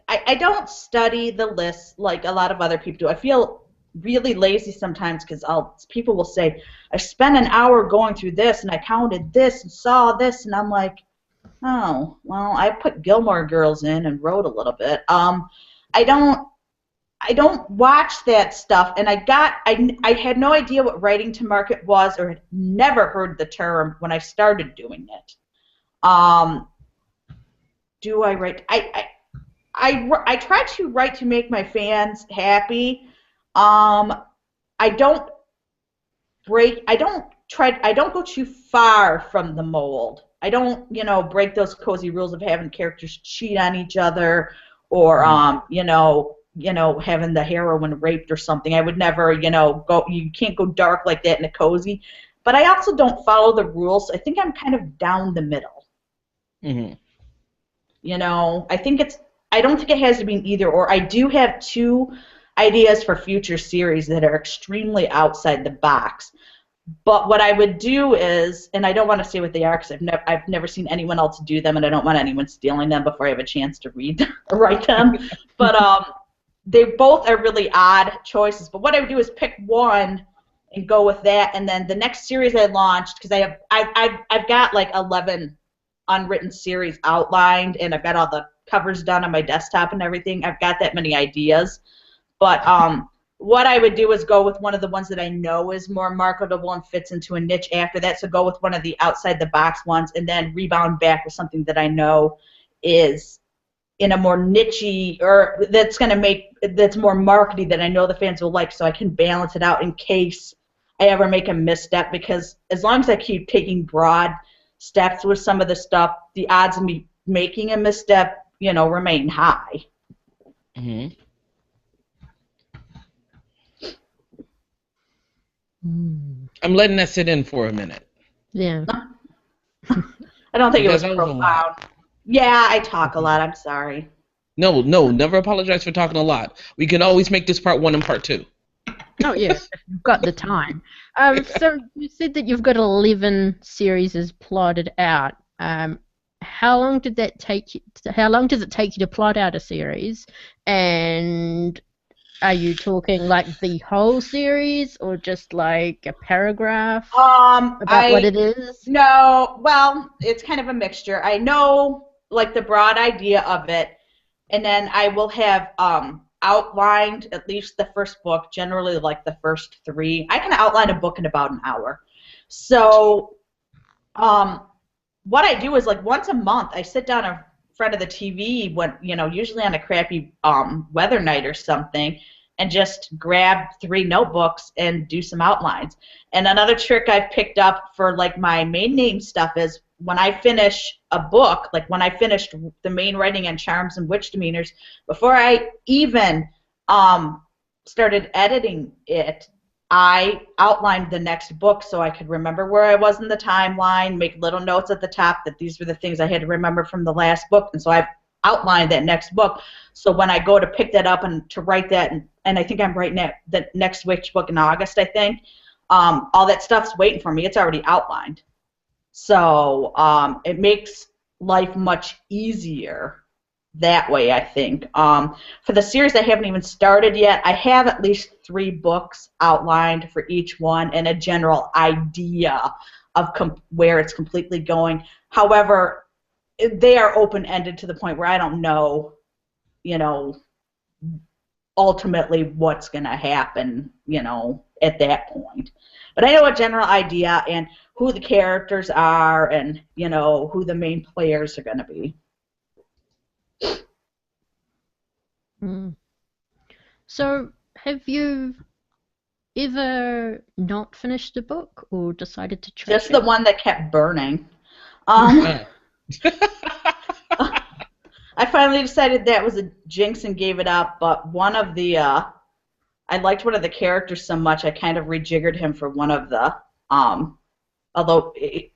I don't study the list like a lot of other people do. I feel really lazy sometimes, because people will say, I spent an hour going through this and I counted this and saw this, and I'm like, oh, well, I put Gilmore Girls in and wrote a little bit. I don't watch that stuff, and I had no idea what writing to market was, or had never heard the term when I started doing it. Do I write? I try to write to make my fans happy. I don't go too far from the mold. I don't, break those cozy rules of having characters cheat on each other, or having the heroine raped or something. I would never, you can't go dark like that in a cozy. But I also don't follow the rules. I think I'm kind of down the middle. Mm-hmm. I don't think it has to be an either or. I do have 2 ideas for future series that are extremely outside the box. But what I would do is, and I don't want to say what they are, because I've never seen anyone else do them, and I don't want anyone stealing them before I have a chance to read them or write them. But they both are really odd choices. But what I would do is pick one and go with that, and then the next series I launched, because I've got like 11 unwritten series outlined, and I've got all the covers done on my desktop and everything. I've got that many ideas. But what I would do is go with one of the ones that I know is more marketable and fits into a niche after that. So go with one of the outside the box ones, and then rebound back with something that I know is in a more niche-y, or that's more markety, that I know the fans will like, so I can balance it out in case I ever make a misstep. Because as long as I keep taking broad steps with some of the stuff, the odds of me making a misstep, remain high. Mm-hmm. I'm letting that sit in for a minute. Yeah. I don't think it was profound. Yeah, I talk a lot. I'm sorry. No, never apologize for talking a lot. We can always make this part 1 and part 2. Oh, yes, if you've got the time. So you said that you've got 11 series plotted out. How long did that take you? How long does it take you to plot out a series? And are you talking like the whole series, or just like a paragraph about what it is? No, well, it's kind of a mixture. I know like the broad idea of it, and then I will have outlined at least the first book, generally like the first 3. I can outline a book in about an hour. So what I do is, like, once a month I sit down in front of the TV, when usually on a crappy weather night or something, and just grab 3 notebooks and do some outlines. And another trick I've picked up for like my main name stuff is, when I finish a book, like when I finished the main writing on Charms and Witch Demeanors, before I even started editing it, I outlined the next book so I could remember where I was in the timeline, make little notes at the top that these were the things I had to remember from the last book. And so I've outlined that next book. So when I go to pick that up and to write that, and I think I'm writing the next witch book in August, I think, all that stuff's waiting for me. It's already outlined. So it makes life much easier that way, I think. For the series, I haven't even started yet. I have at least 3 books outlined for each one and a general idea of where it's completely going. However, they are open-ended to the point where I don't know, ultimately what's going to happen, at that point. But I know a general idea and who the characters are and, who the main players are going to be. Mm. So, have you ever not finished a book or decided to trash Just the it? one that kept burning. Oh. I finally decided that was a jinx and gave it up, but one of the, I liked one of the characters so much I kind of rejiggered him for one of the, although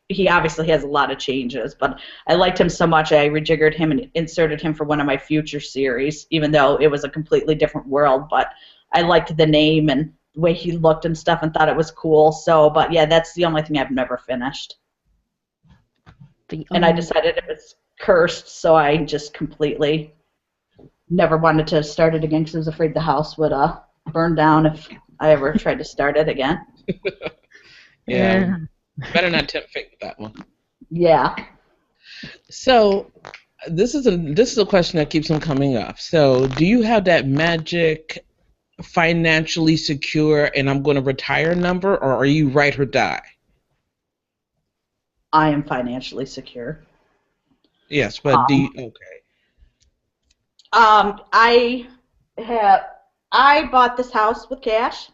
he obviously has a lot of changes, but I liked him so much I rejiggered him and inserted him for one of my future series, even though it was a completely different world, but I liked the name and the way he looked and stuff and thought it was cool, so, but yeah, that's the only thing I've never finished. And I decided it was cursed, so I just completely never wanted to start it again because I was afraid the house would burn down if I ever tried to start it again. Yeah. Better not tempt fate with that one. Yeah. So this is a question that keeps on coming up. So do you have that magic financially secure and I'm going to retire number, or are you ride or die? I am financially secure. Yes, but do you, okay. I bought this house with cash.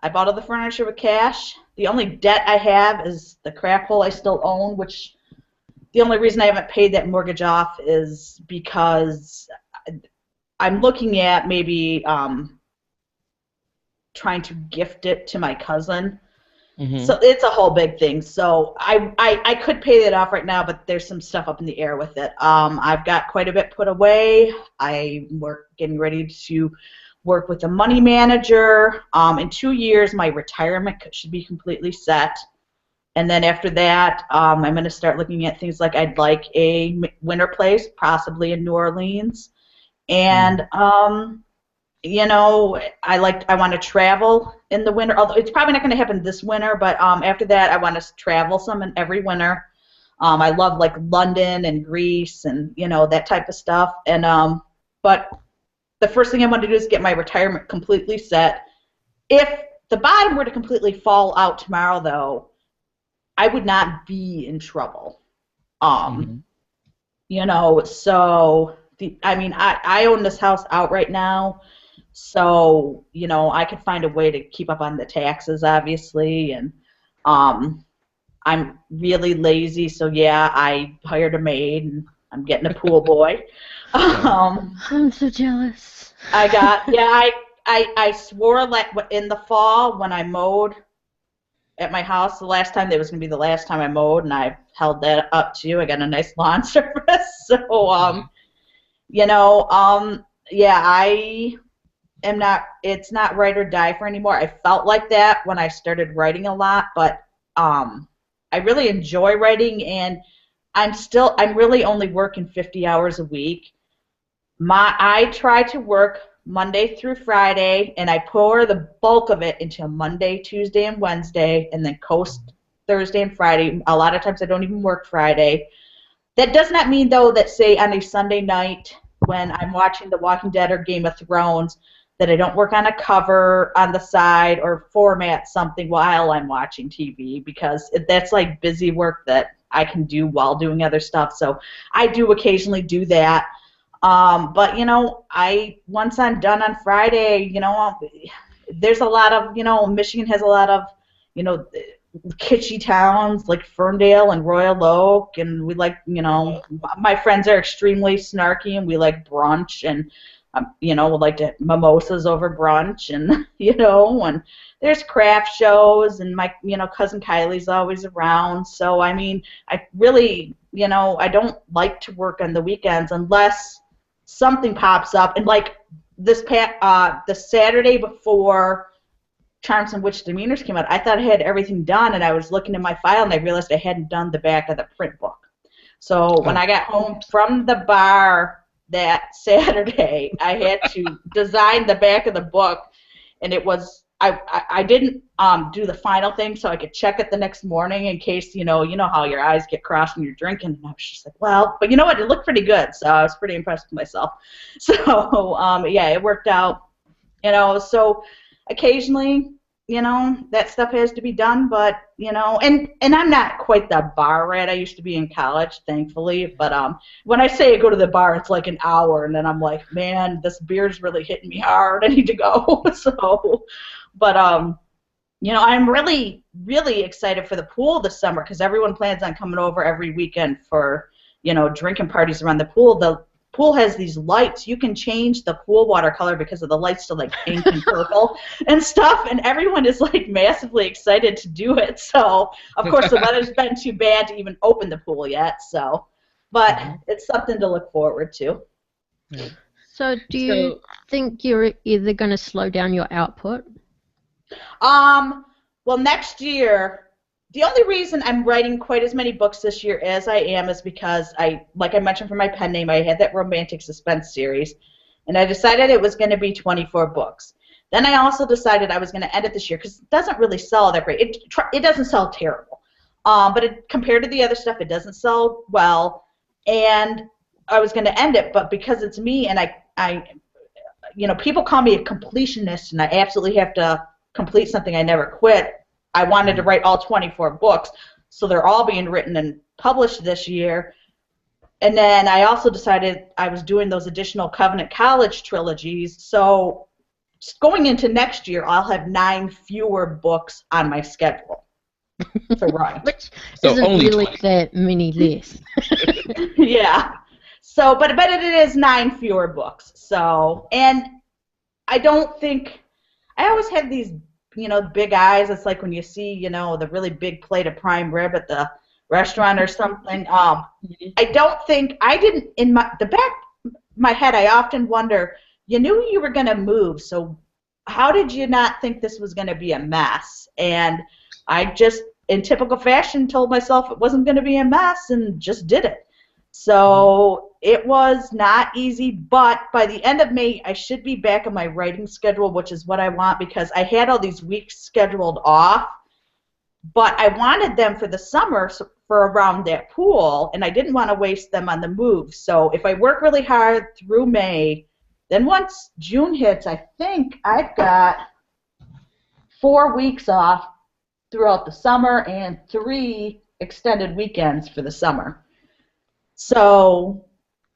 I bought all the furniture with cash. The only debt I have is the crap hole I still own, which the only reason I haven't paid that mortgage off is because I'm looking at maybe trying to gift it to my cousin. Mm-hmm. So it's a whole big thing. So I could pay that off right now, but there's some stuff up in the air with it. I've got quite a bit put away. I'm getting ready to work with a money manager. In 2 years, my retirement should be completely set. And then after that, I'm going to start looking at things like I'd like a winter place, possibly in New Orleans. And I want to travel in the winter, although it's probably not going to happen this winter, but after that I want to travel some in every winter. I love like London and Greece and that type of stuff. And but the first thing I want to do is get my retirement completely set. If the bottom were to completely fall out tomorrow, though, I would not be in trouble. So I own this house outright now. So, I could find a way to keep up on the taxes, obviously, and I'm really lazy, so yeah, I hired a maid, and I'm getting a pool boy. I'm so jealous. I swore in the fall when I mowed at my house the last time, that was going to be the last time I mowed, and I've held that up to you. I got a nice lawn service, so, it's not write or die for anymore. I felt like that when I started writing a lot, but I really enjoy writing, and I'm really only working 50 hours a week. I try to work Monday through Friday, and I pour the bulk of it into Monday, Tuesday, and Wednesday, and then coast Thursday and Friday. A lot of times I don't even work Friday. That does not mean, though, that, say, on a Sunday night when I'm watching The Walking Dead or Game of Thrones, that I don't work on a cover on the side or format something while I'm watching TV, because that's like busy work that I can do while doing other stuff. So I do occasionally do that. But once I'm done on Friday, there's a lot of, Michigan has a lot of, kitschy towns like Ferndale and Royal Oak, and we like, my friends are extremely snarky, and we like brunch, and we like to mimosas over brunch, and and there's craft shows, and my cousin Kylie's always around. So I really I don't like to work on the weekends unless something pops up. And like the Saturday before Charms and Witch Demeanors came out, I thought I had everything done, and I was looking in my file, and I realized I hadn't done the back of the print book. So when I got home from the bar that Saturday, I had to design the back of the book, and it was I didn't do the final thing so I could check it the next morning in case you know how your eyes get crossed when you're drinking. And I was just like, well, but you know what? It looked pretty good, so I was pretty impressed with myself. So yeah, it worked out. So occasionally, that stuff has to be done, but and I'm not quite the bar rat I used to be in college, thankfully. But when I say I go to the bar, it's like an hour, and then I'm like, man, this beer's really hitting me hard. I need to go. But I'm really, really excited for the pool this summer because everyone plans on coming over every weekend for drinking parties around the pool. The pool has these lights. You can change the pool water color because of the lights to like pink and purple and stuff, and everyone is like massively excited to do it. So of course the weather's been too bad to even open the pool yet, but it's something to look forward to. So do you think you're either going to slow down your output? Well, next year, the only reason I'm writing quite as many books this year as I am is because like I mentioned for my pen name, I had that romantic suspense series, and I decided it was going to be 24 books. Then I also decided I was going to end it this year because it doesn't really sell that great. It doesn't sell terrible, but compared to the other stuff, it doesn't sell well. And I was going to end it, but because it's me and I people call me a completionist, and I absolutely have to complete something. I never quit. I wanted to write all 24 books, so they're all being written and published this year. And then I also decided I was doing those additional Covenant College trilogies, so going into next year, I'll have 9 fewer books on my schedule to write. Which isn't only really 20. that many less. Yeah. So, but it is 9 fewer books. So, and I don't think, I always have these big eyes. It's like when you see, the really big plate of prime rib at the restaurant or something. I don't think, I didn't, in the back of my head, I often wonder, you knew you were going to move, so how did you not think this was going to be a mess? And I just, in typical fashion, told myself it wasn't going to be a mess and just did it. So it was not easy, but by the end of May, I should be back on my writing schedule, which is what I want because I had all these weeks scheduled off, but I wanted them for the summer for around that pool, and I didn't want to waste them on the move. So if I work really hard through May, then once June hits, I think I've got 4 weeks off throughout the summer and 3 extended weekends for the summer. So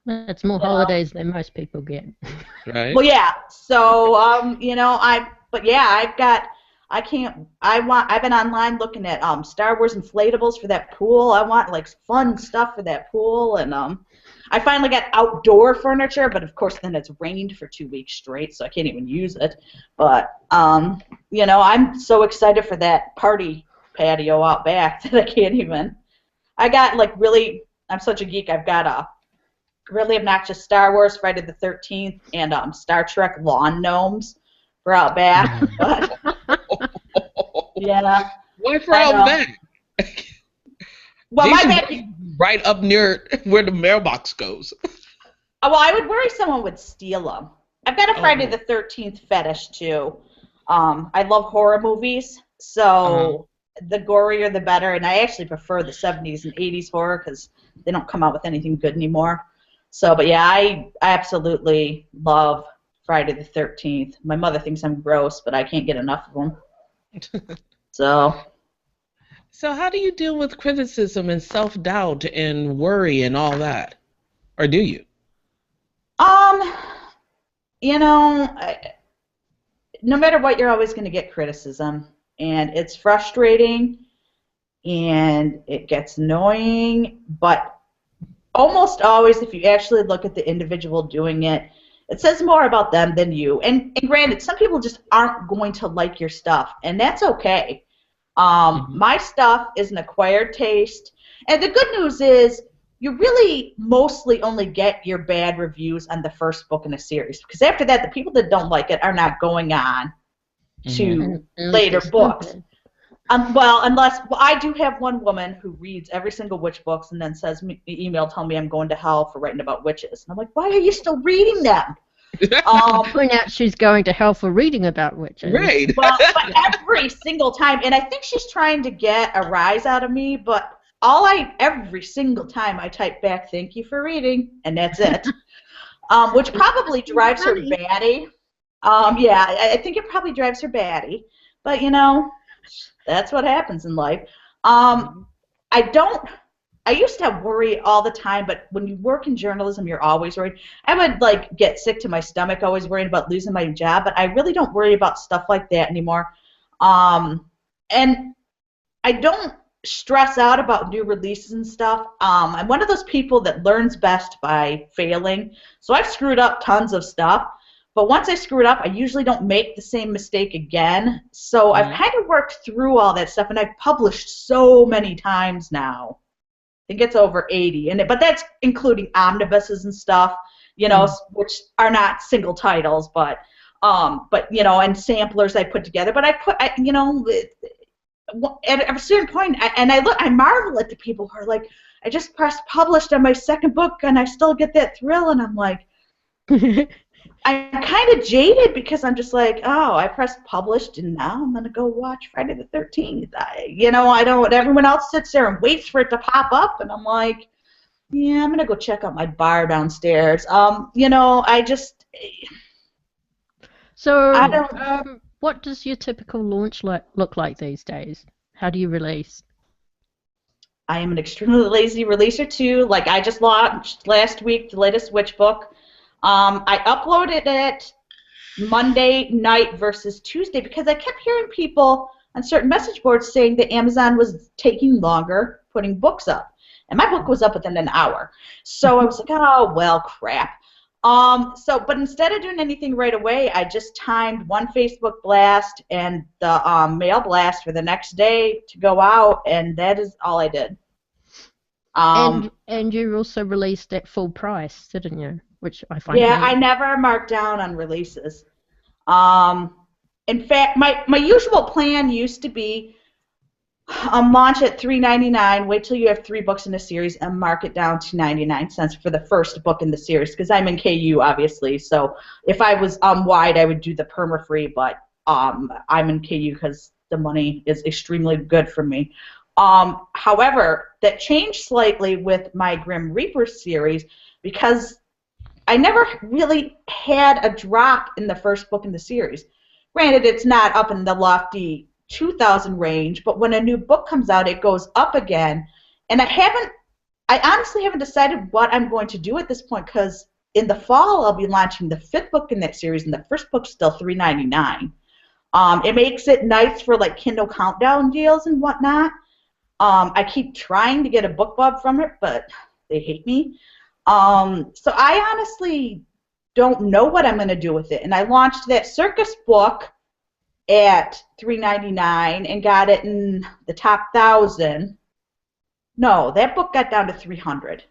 that's more holidays than most people get. Right. Well, yeah. So I've been online looking at Star Wars inflatables for that pool. I want like fun stuff for that pool, and I finally got outdoor furniture, but of course then it's rained for 2 weeks straight, so I can't even use it. But I'm so excited for that party patio out back that I can't even. I got like really. I'm such a geek. I've got a really obnoxious Star Wars, Friday the 13th, and Star Trek lawn gnomes for out back. But, yeah. Why for out back? Well, my back. Right up near where the mailbox goes. Well, I would worry someone would steal them. I've got a Friday the 13th fetish too. I love horror movies, so the gorier the better, and I actually prefer the 70s and 80s horror because they don't come out with anything good anymore. So, but yeah, I absolutely love Friday the 13th. My mother thinks I'm gross, but I can't get enough of them. So how do you deal with criticism and self-doubt and worry and all that? Or do you? No matter what, you're always going to get criticism. And it's frustrating, and it gets annoying, but almost always, if you actually look at the individual doing it, it says more about them than you. And granted, some people just aren't going to like your stuff, and that's okay. My stuff is an acquired taste, and the good news is you really mostly only get your bad reviews on the first book in a series, because after that, the people that don't like it are not going on Mm-hmm. to Unless later they're books. stupid. Unless I do have one woman who reads every single witch books and then sends me an email telling me I'm going to hell for writing about witches. And I'm like, why are you still reading them? Point out she's going to hell for reading about witches. Right. Well, but every single time, and I think she's trying to get a rise out of me, but every single time I type back, thank you for reading, and that's it. Which probably drives her Funny. batty. Yeah, I think it probably drives her batty. But, that's what happens in life. I used to have worry all the time, but when you work in journalism, you're always worried. I would get sick to my stomach, always worried about losing my job, but I really don't worry about stuff like that anymore. And I don't stress out about new releases and stuff. I'm one of those people that learns best by failing. So I've screwed up tons of stuff, but once I screw it up, I usually don't make the same mistake again. So I've kind of worked through all that stuff, and I've published so many times now. I think it's over 80, but that's including omnibuses and stuff, which are not single titles, but and samplers I put together. But at a certain point, I marvel at the people who are like, I just pressed published on my second book, and I still get that thrill, and I'm like, I'm kind of jaded because I'm just like, oh, I pressed published, and now I'm gonna go watch Friday the 13th. I don't. Everyone else sits there and waits for it to pop up, and I'm like, yeah, I'm gonna go check out my bar downstairs. I just. So, I don't. what does your typical launch look like these days? How do you release? I am an extremely lazy releaser too. Like I just launched last week the latest witch book. I uploaded it Monday night versus Tuesday because I kept hearing people on certain message boards saying that Amazon was taking longer putting books up. And my book was up within an hour. So I was like, oh, well, crap. But instead of doing anything right away, I just timed one Facebook blast and the mail blast for the next day to go out, and that is all I did. And you also released at full price, didn't you? Which I find I never mark down on releases. In fact, my usual plan used to be launch at $3.99, wait till you have 3 books in a series, and mark it down to 99 cents for the first book in the series, because I'm in KU, obviously. So if I was wide, I would do the perma-free, but I'm in KU because the money is extremely good for me. However, that changed slightly with my Grim Reaper series because I never really had a drop in the first book in the series. Granted, it's not up in the lofty 2,000 range, but when a new book comes out, it goes up again. And I honestly haven't decided what I'm going to do at this point because in the fall I'll be launching the 5th book in that series, and the first book's still $3.99. It makes it nice for Kindle countdown deals and whatnot. I keep trying to get a book club from it, but they hate me. So I honestly don't know what I'm going to do with it. And I launched that circus book at $3.99 and got it in the top 1,000. No, that book got down to 300.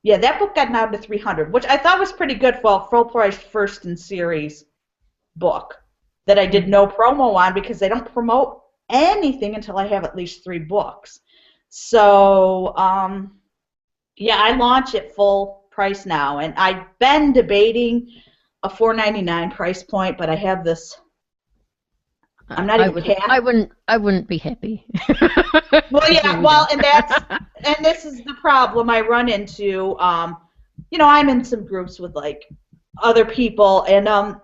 Yeah, that book got down to 300, which I thought was pretty good for a full-price first in series book that I did no promo on because they don't promote anything until I have at least 3 books. So, I launch at full price now, and I've been debating a $4.99 price point, but I have this. I'm not I wouldn't be happy. Well, and this is the problem I run into. I'm in some groups with other people, and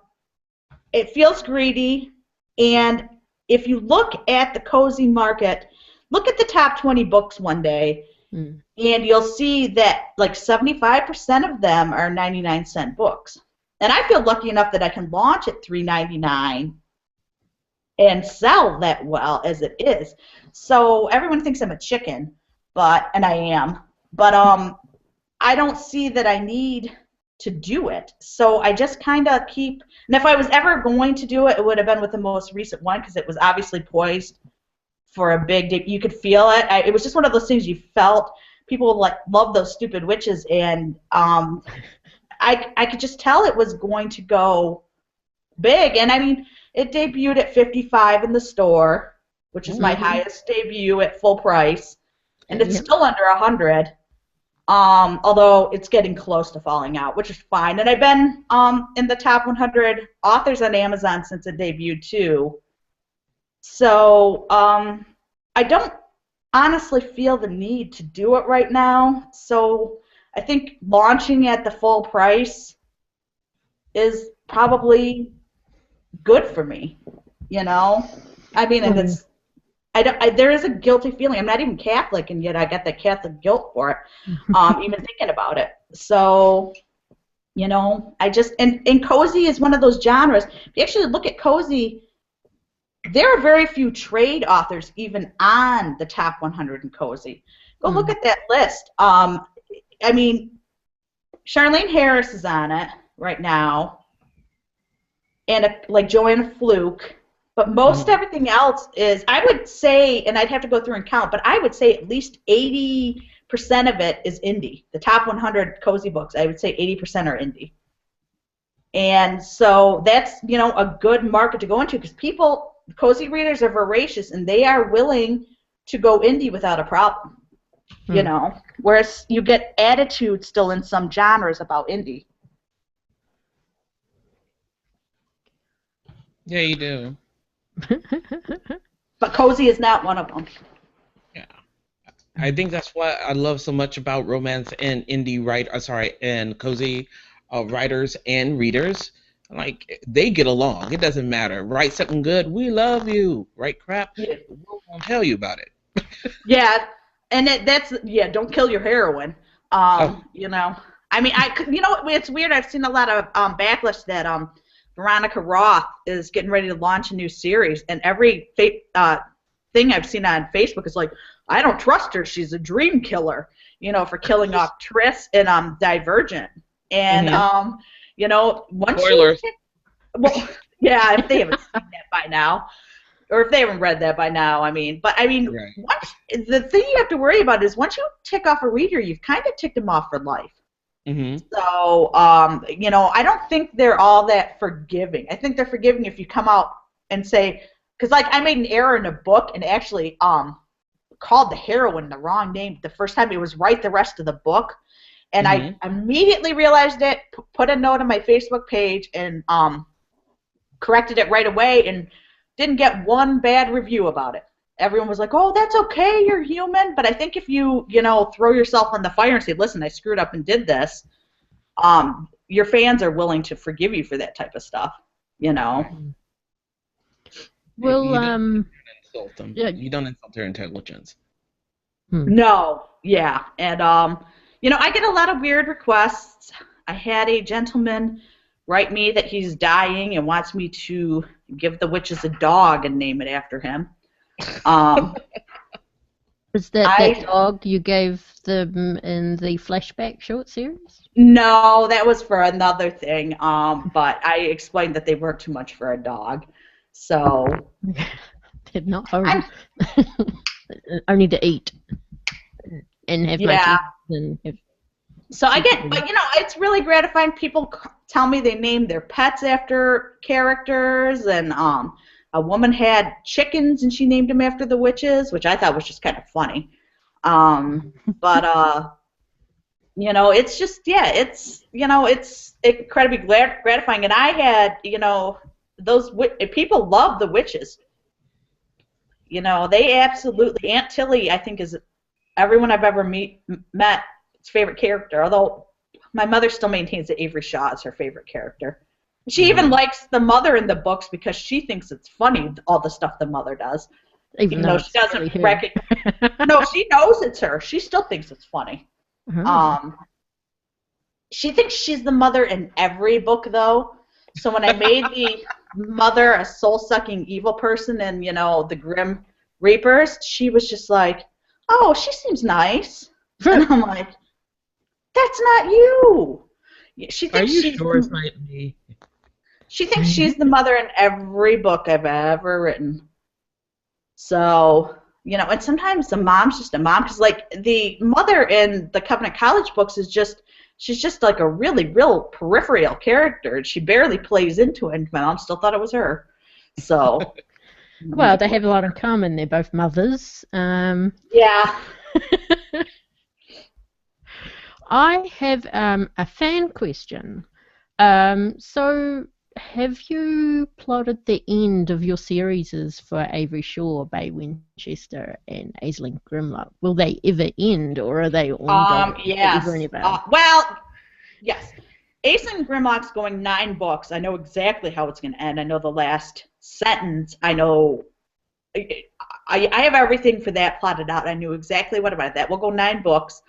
it feels greedy. And if you look at the cozy market, look at the top 20 books one day. And you'll see that 75% of them are 99-cent books. And I feel lucky enough that I can launch at $3.99 and sell that well as it is. So everyone thinks I'm a chicken, and I am. But I don't see that I need to do it. So I just kind of keep. And if I was ever going to do it, it would have been with the most recent one because it was obviously poised for a big day. You could feel it. It was just one of those things you felt. People love those stupid witches, and I could just tell it was going to go big. And I mean, It debuted at $55 in the store, which is my highest debut at full price, and it's still under $100. Although it's getting close to falling out, which is fine. And I've been in the top 100 authors on Amazon since it debuted too. So I don't honestly feel the need to do it right now. So I think launching at the full price is probably good for me. You know, I mean, and it's there is a guilty feeling. I'm not even Catholic, and yet I get the Catholic guilt for it, even thinking about it. So, you know, I just and cozy is one of those genres. If you actually look at cozy, there are very few trade authors even on the top 100 in cozy. Go look at that list. I mean, Charlene Harris is on it right now, and like Joanna Fluke. But most everything else is, I would say, and I'd have to go through and count, but I would say at least 80% of it is indie. The top 100 cozy books, I would say 80% are indie. And so that's, you know, a good market to go into because people, cozy readers are voracious and they are willing to go indie without a problem, you know, whereas you get attitude still in some genres about indie. Yeah, you do. But cozy is not one of them. Yeah, I think that's what I love so much about romance and indie and cozy writers and readers. Like they get along. It doesn't matter. Write something good, we love you. Write crap, we won't tell you about it. Yeah, and that's don't kill your heroine. You know, I mean, you know, it's weird. I've seen a lot of backlash that Veronica Roth is getting ready to launch a new series, and every thing I've seen on Facebook is like, I don't trust her. She's a dream killer, you know, for killing off Triss in Divergent. And you know, once spoilers. Well, yeah, if they haven't seen that by now, or if they haven't read that by now, I mean, but I mean, once the thing you have to worry about is once you tick off a reader, you've kind of ticked them off for life. So, you know, I don't think they're all that forgiving. I think they're forgiving if you come out and say, because like I made an error in a book and actually called the heroine the wrong name the first time. It was right the rest of the book, and I immediately realized it, put a note on my Facebook page, and corrected it right away, and didn't get one bad review about it. Everyone was like, oh, that's okay, you're human. But I think if you know, throw yourself on the fire and say, listen, I screwed up and did this, your fans are willing to forgive you for that type of stuff, you know. Well, you don't insult them. Yeah. You don't insult their intelligence. No, yeah. And, you know, I get a lot of weird requests. I had a gentleman write me that he's dying and wants me to give the witches a dog and name it after him. Was that dog you gave them in the flashback short series? No, that was for another thing. But I explained that they weren't too much for a dog. So They're not home. Only to eat and have my teeth and so I get, but you know, it's really gratifying. People tell me they name their pets after characters, and a woman had chickens and she named them after the witches, which I thought was just kind of funny. But you know, it's just it's, you know, it's incredibly gratifying. And I had, you know, those people love the witches. You know, they absolutely. Aunt Tilly, I think, is everyone I've ever met. Favorite character, although my mother still maintains that Avery Shaw is her favorite character. She even likes the mother in the books because she thinks it's funny, all the stuff the mother does. Even though she doesn't recognize. No, she knows it's her. She still thinks it's funny. She thinks she's the mother in every book, though. So when I made the mother a soul-sucking evil person in, you know, the Grim Reapers, she was just like, oh, she seems nice. And I'm like, that's not you. She thinks Are you sure it's not me? She thinks she's the mother in every book I've ever written. So, you know, and sometimes the mom's just a mom, because like the mother in the Covenant College books is just, she's just like a really real peripheral character. She barely plays into it, and my mom still thought it was her. So. Well, they have a lot in common. They're both mothers. Yeah. I have a fan question. So, have you plotted the end of your series for Avery Shaw, Bay Winchester, and Aisling Grimlock? Will they ever end, or are they ongoing forever and Yes. ever? Well, yes. Ace and Grimlock's going 9 books. I know exactly how it's going to end. I know the last sentence. I know. I have everything for that plotted out. I knew exactly what about that. We'll go 9 books.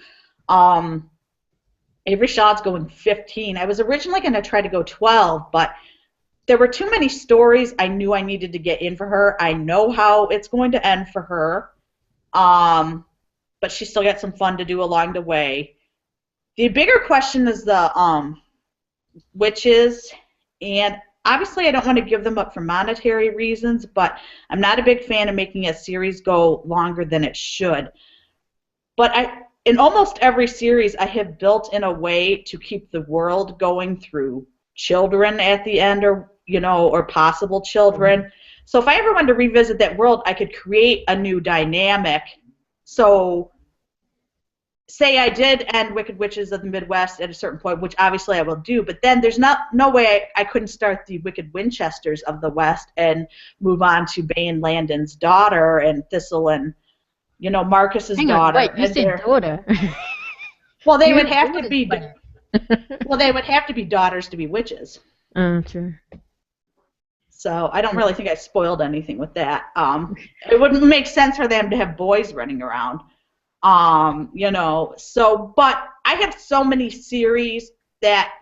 Avery Shaw's going 15. I was originally going to try to go 12, but there were too many stories I knew I needed to get in for her. I know how it's going to end for her, but she still got some fun to do along the way. The bigger question is the witches, and obviously I don't want to give them up for monetary reasons, but I'm not a big fan of making a series go longer than it should. But in almost every series, I have built in a way to keep the world going through children at the end, or possible children. So if I ever wanted to revisit that world, I could create a new dynamic. So say I did end Wicked Witches of the Midwest at a certain point, which obviously I will do, but then there's no way I couldn't start the Wicked Winchesters of the West and move on to Bane Landon's daughter and Thistle and Marcus's daughter. Wait, you said daughter. Well, they would have to be. Well, they would have to be daughters to be witches. True. So I don't really think I spoiled anything with that. It wouldn't make sense for them to have boys running around. So, but I have so many series that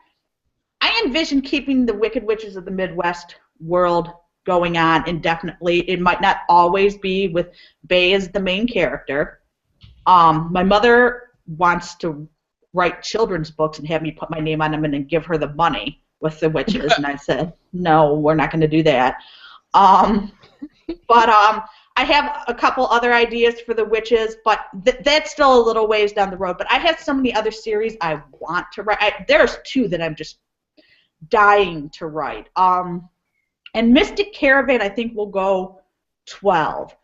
I envision keeping the Wicked Witches of the Midwest world going on indefinitely. It might not always be with Bay as the main character. My mother wants to write children's books and have me put my name on them and then give her the money with the witches, and I said, no, we're not going to do that. But I have a couple other ideas for the witches, but that's still a little ways down the road. But I have so many other series I want to write. There's 2 that I'm just dying to write. And Mystic Caravan, I think, will go 12.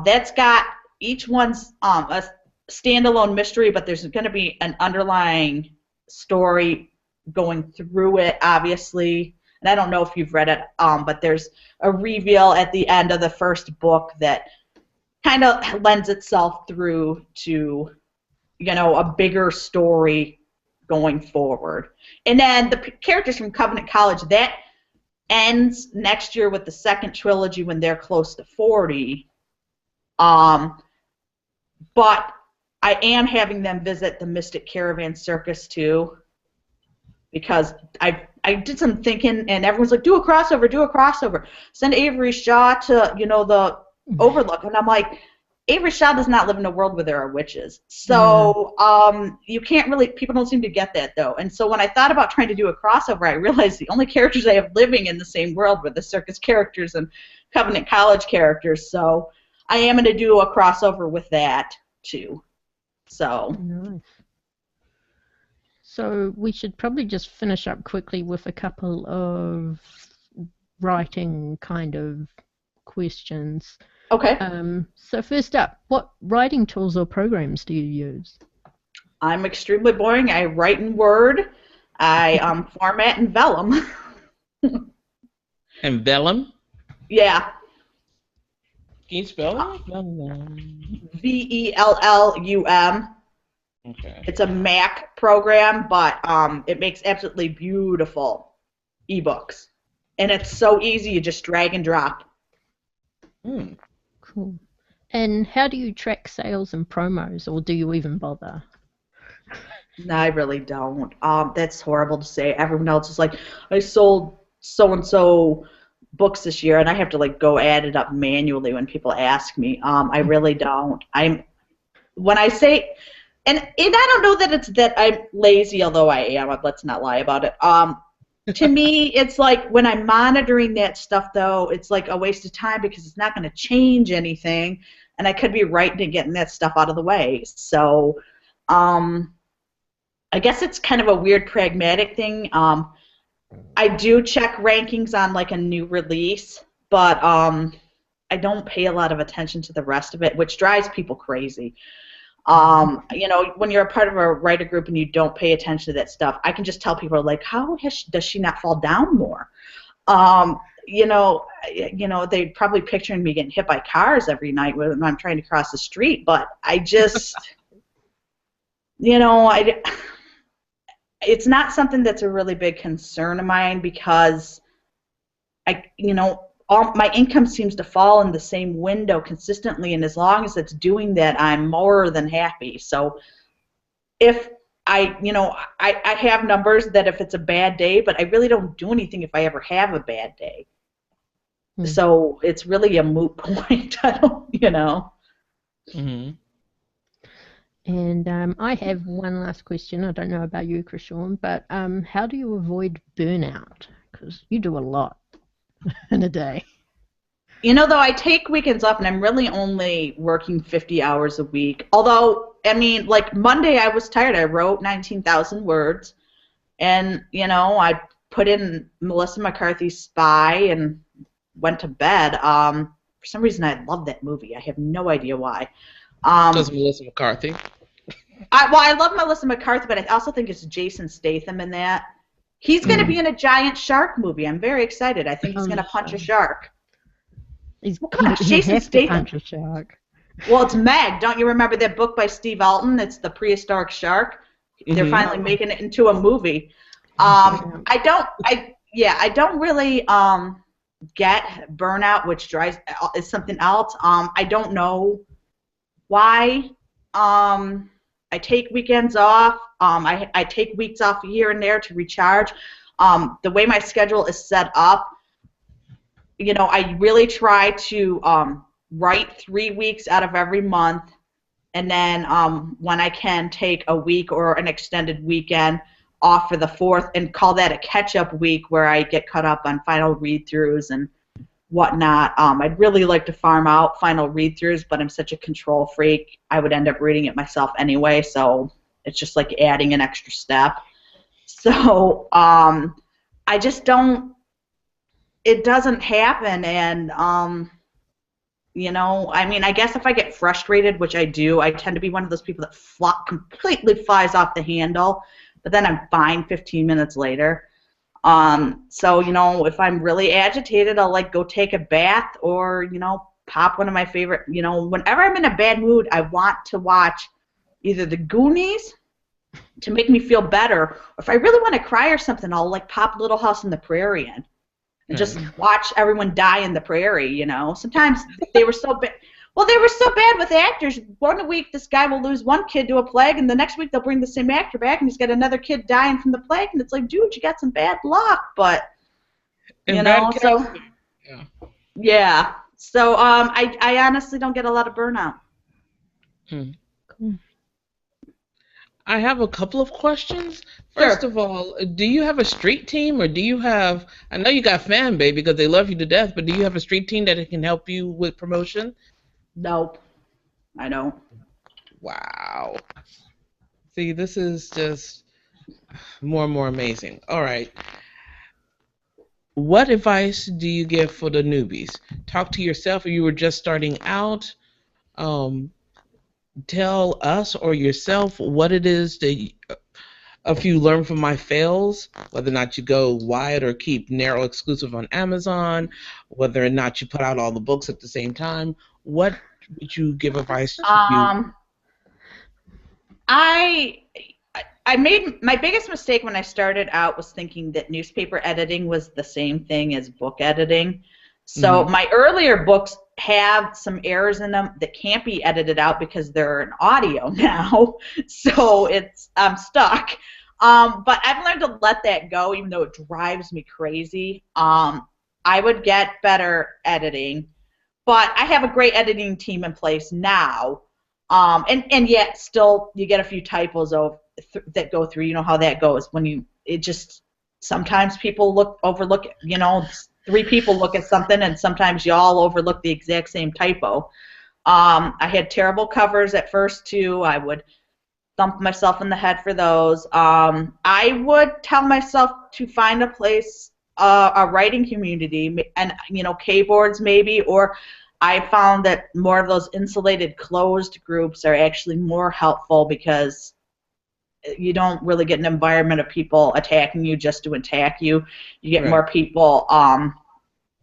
That's got each one's a standalone mystery, but there's going to be an underlying story going through it, obviously. And I don't know if you've read it, but there's a reveal at the end of the first book that kind of lends itself through to, a bigger story going forward. And then the characters from Covenant College, that ends next year with the second trilogy when they're close to 40. But I am having them visit the Mystic Caravan Circus too, because I did some thinking, and everyone's like, do a crossover. Send Avery Shaw to, the Overlook. And I'm like, Avery Shaw does not live in a world where there are witches. So you can't really, people don't seem to get that, though. And so when I thought about trying to do a crossover, I realized the only characters I have living in the same world were the circus characters and Covenant College characters. So I am going to do a crossover with that, too. So. Nice. So we should probably just finish up quickly with a couple of writing kind of questions. Okay. So first up, what writing tools or programs do you use? I'm extremely boring. I write in Word. I format in Vellum. And Vellum? Yeah. Can you spell it? Vellum. Okay. It's a Mac program, but it makes absolutely beautiful ebooks. And it's so easy, you just drag and drop. Cool. And how do you track sales and promos, or do you even bother? No, I really don't. That's horrible to say. Everyone else is like, I sold so-and-so books this year, and I have to go add it up manually when people ask me. I really don't. When I say... And I don't know that it's that I'm lazy, although I am. Let's not lie about it. To me, it's like when I'm monitoring that stuff, though, it's like a waste of time because it's not going to change anything, and I could be writing and getting that stuff out of the way. So I guess it's kind of a weird pragmatic thing. I do check rankings on a new release, but I don't pay a lot of attention to the rest of it, which drives people crazy. You know, when you're a part of a writer group and you don't pay attention to that stuff, I can just tell people like, how does she not fall down more? You know, they probably picturing me getting hit by cars every night when I'm trying to cross the street, but I just, you know, it's not something that's a really big concern of mine because you know, all my income seems to fall in the same window consistently, and as long as it's doing that, I'm more than happy. So if you know, I have numbers that if it's a bad day, but I really don't do anything if I ever have a bad day. So it's really a moot point. I don't, you know. Mm-hmm. And I have one last question. I don't know about you, Krishawn, but how do you avoid burnout? Because you do a lot in a day. You know, though, I take weekends off, and I'm really only working 50 hours a week. Although, I mean, like Monday, I was tired. I wrote 19,000 words, and you know, I put in Melissa McCarthy's Spy and went to bed. For some reason, I love that movie. I have no idea why. Because Melissa McCarthy. I love Melissa McCarthy, but I also think it's Jason Statham in that. He's going to be in a giant shark movie. I'm very excited. I think he's going to punch a shark. Well, gosh, Jason Statham. Punch a shark. Well, it's Meg. Don't you remember that book by Steve Alton? It's the prehistoric shark. They're finally making it into a movie. I don't really get burnout, which is something else. I don't know why. I take weekends off. I take weeks off here and there to recharge. The way my schedule is set up, you know, I really try to write 3 weeks out of every month, and then when I can take a week or an extended weekend off for the 4th and call that a catch-up week where I get caught up on final read-throughs and whatnot. I'd really like to farm out final read-throughs, but I'm such a control freak, I would end up reading it myself anyway, so it's just like adding an extra step. So I just don't, it doesn't happen, and you know, I mean, I guess if I get frustrated, which I do, I tend to be one of those people that completely flies off the handle, but then I'm fine 15 minutes later. So, you know, if I'm really agitated, I'll like go take a bath or, you know, pop one of my favorite, you know, whenever I'm in a bad mood, I want to watch either the Goonies to make me feel better, or if I really want to cry or something, I'll like pop Little House on the Prairie in and just watch everyone die in the prairie, you know. Sometimes they were so bad. Well, they were so bad with actors. One week this guy will lose one kid to a plague, and the next week they'll bring the same actor back, and he's got another kid dying from the plague, and it's like, dude, you got some bad luck. But you know, so yeah. So I honestly don't get a lot of burnout. Cool. I have a couple of questions. First of all, do you have a street team, or do you have, I know you got fan base because they love you to death, but do you have a street team that can help you with promotion? Nope, I don't. Wow. See, this is just more and more amazing. All right. What advice do you give for the newbies? Talk to yourself if you were just starting out. Tell us or yourself what it is that if you learn from my fails, whether or not you go wide or keep narrow exclusive on Amazon, whether or not you put out all the books at the same time, what would you give advice to you? I made my biggest mistake when I started out was thinking that newspaper editing was the same thing as book editing. So my earlier books have some errors in them that can't be edited out because they're an audio now. So I'm stuck. But I've learned to let that go, even though it drives me crazy. I would get better editing, but I have a great editing team in place now. And yet still you get a few typos that go through. You know how that goes when sometimes people overlook, you know, 3 people look at something and sometimes you all overlook the exact same typo. I had terrible covers at first too. I would thump myself in the head for those. I would tell myself to find a place a writing community, and K-boards maybe, or I found that more of those insulated closed groups are actually more helpful because you don't really get an environment of people attacking you just to attack you. You get more people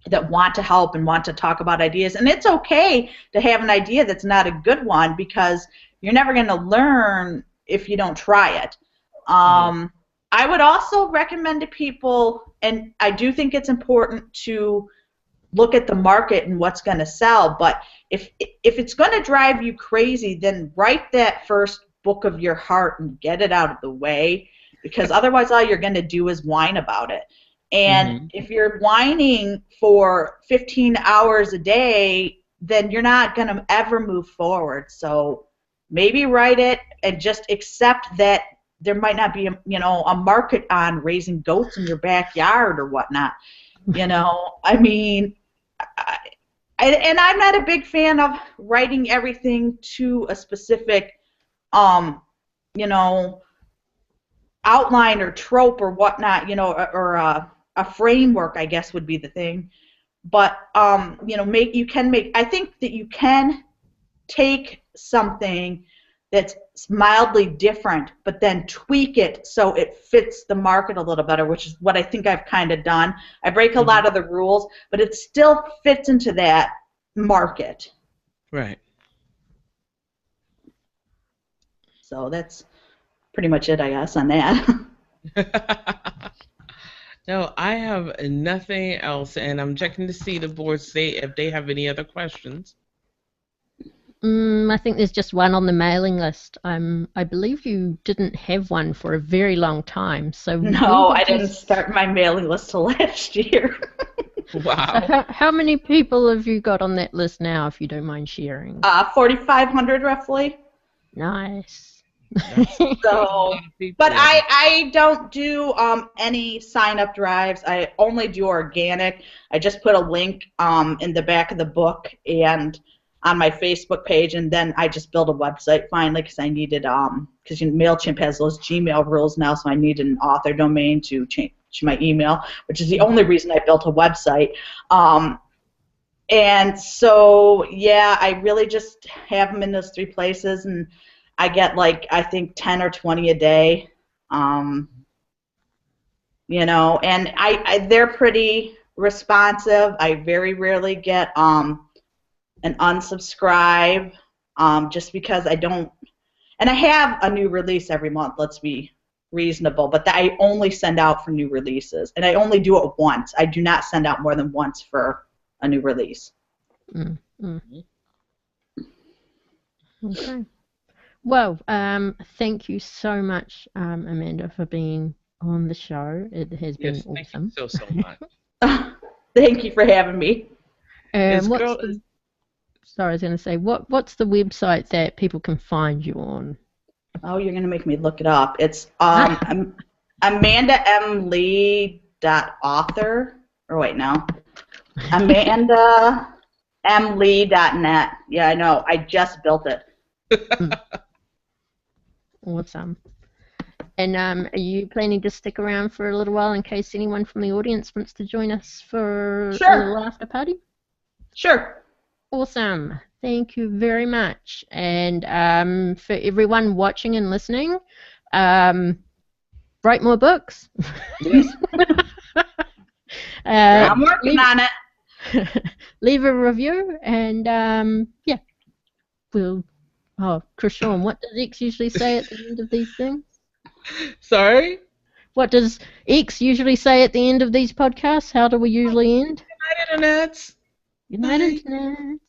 that want to help and want to talk about ideas. And it's okay to have an idea that's not a good one because you're never going to learn if you don't try it. I would also recommend to people, and I do think it's important to look at the market and what's going to sell, but if it's going to drive you crazy, then write that first book of your heart and get it out of the way, because otherwise all you're going to do is whine about it. And if you're whining for 15 hours a day, then you're not going to ever move forward. So maybe write it and just accept that there might not be a market on raising goats in your backyard or whatnot. I mean, and I'm not a big fan of writing everything to a specific outline or trope or whatnot, or a framework, I guess would be the thing. But I think that you can take something that's mildly different, but then tweak it so it fits the market a little better, which is what I think I've kind of done. I break a lot of the rules, but it still fits into that market. Right. So that's pretty much it, I guess, on that. No, I have nothing else, and I'm checking to see the board say if they have any other questions. I think there's just one on the mailing list. I believe you didn't have one for a very long time. So no, I didn't start my mailing list till last year. Wow. So how many people have you got on that list now, if you don't mind sharing? 4,500 roughly. Nice. So, but I don't do any sign-up drives. I only do organic. I just put a link in the back of the book and on my Facebook page, and then I just built a website finally because I needed because MailChimp has those Gmail rules now, so I needed an author domain to change my email, which is the only reason I built a website. And so yeah, I really just have them in those three places, and I get I think 10 or 20 a day. And they're pretty responsive. I very rarely get an unsubscribe, just because I don't, and I have a new release every month, let's be reasonable, but I only send out for new releases, and I only do it once. I do not send out more than once for a new release. Okay. Well, thank you so much, Amanda, for being on the show. It has been awesome. Thank you so much. Thank you for having me. Sorry, I was going to say, what's the website that people can find you on? Oh, you're going to make me look it up. It's AmandaMLee.author. Or wait, no. AmandaMLee.net. Yeah, I know. I just built it. Awesome. And are you planning to stick around for a little while in case anyone from the audience wants to join us for a little after party? Sure. Awesome. Thank you very much. And for everyone watching and listening, write more books. Yes. I'm working on it. Leave a review, and yeah, we'll. Oh, Krishawn, what does X usually say at the end of these things? Sorry? What does X usually say at the end of these podcasts? How do we usually end? Good night, internets. Good night, internets.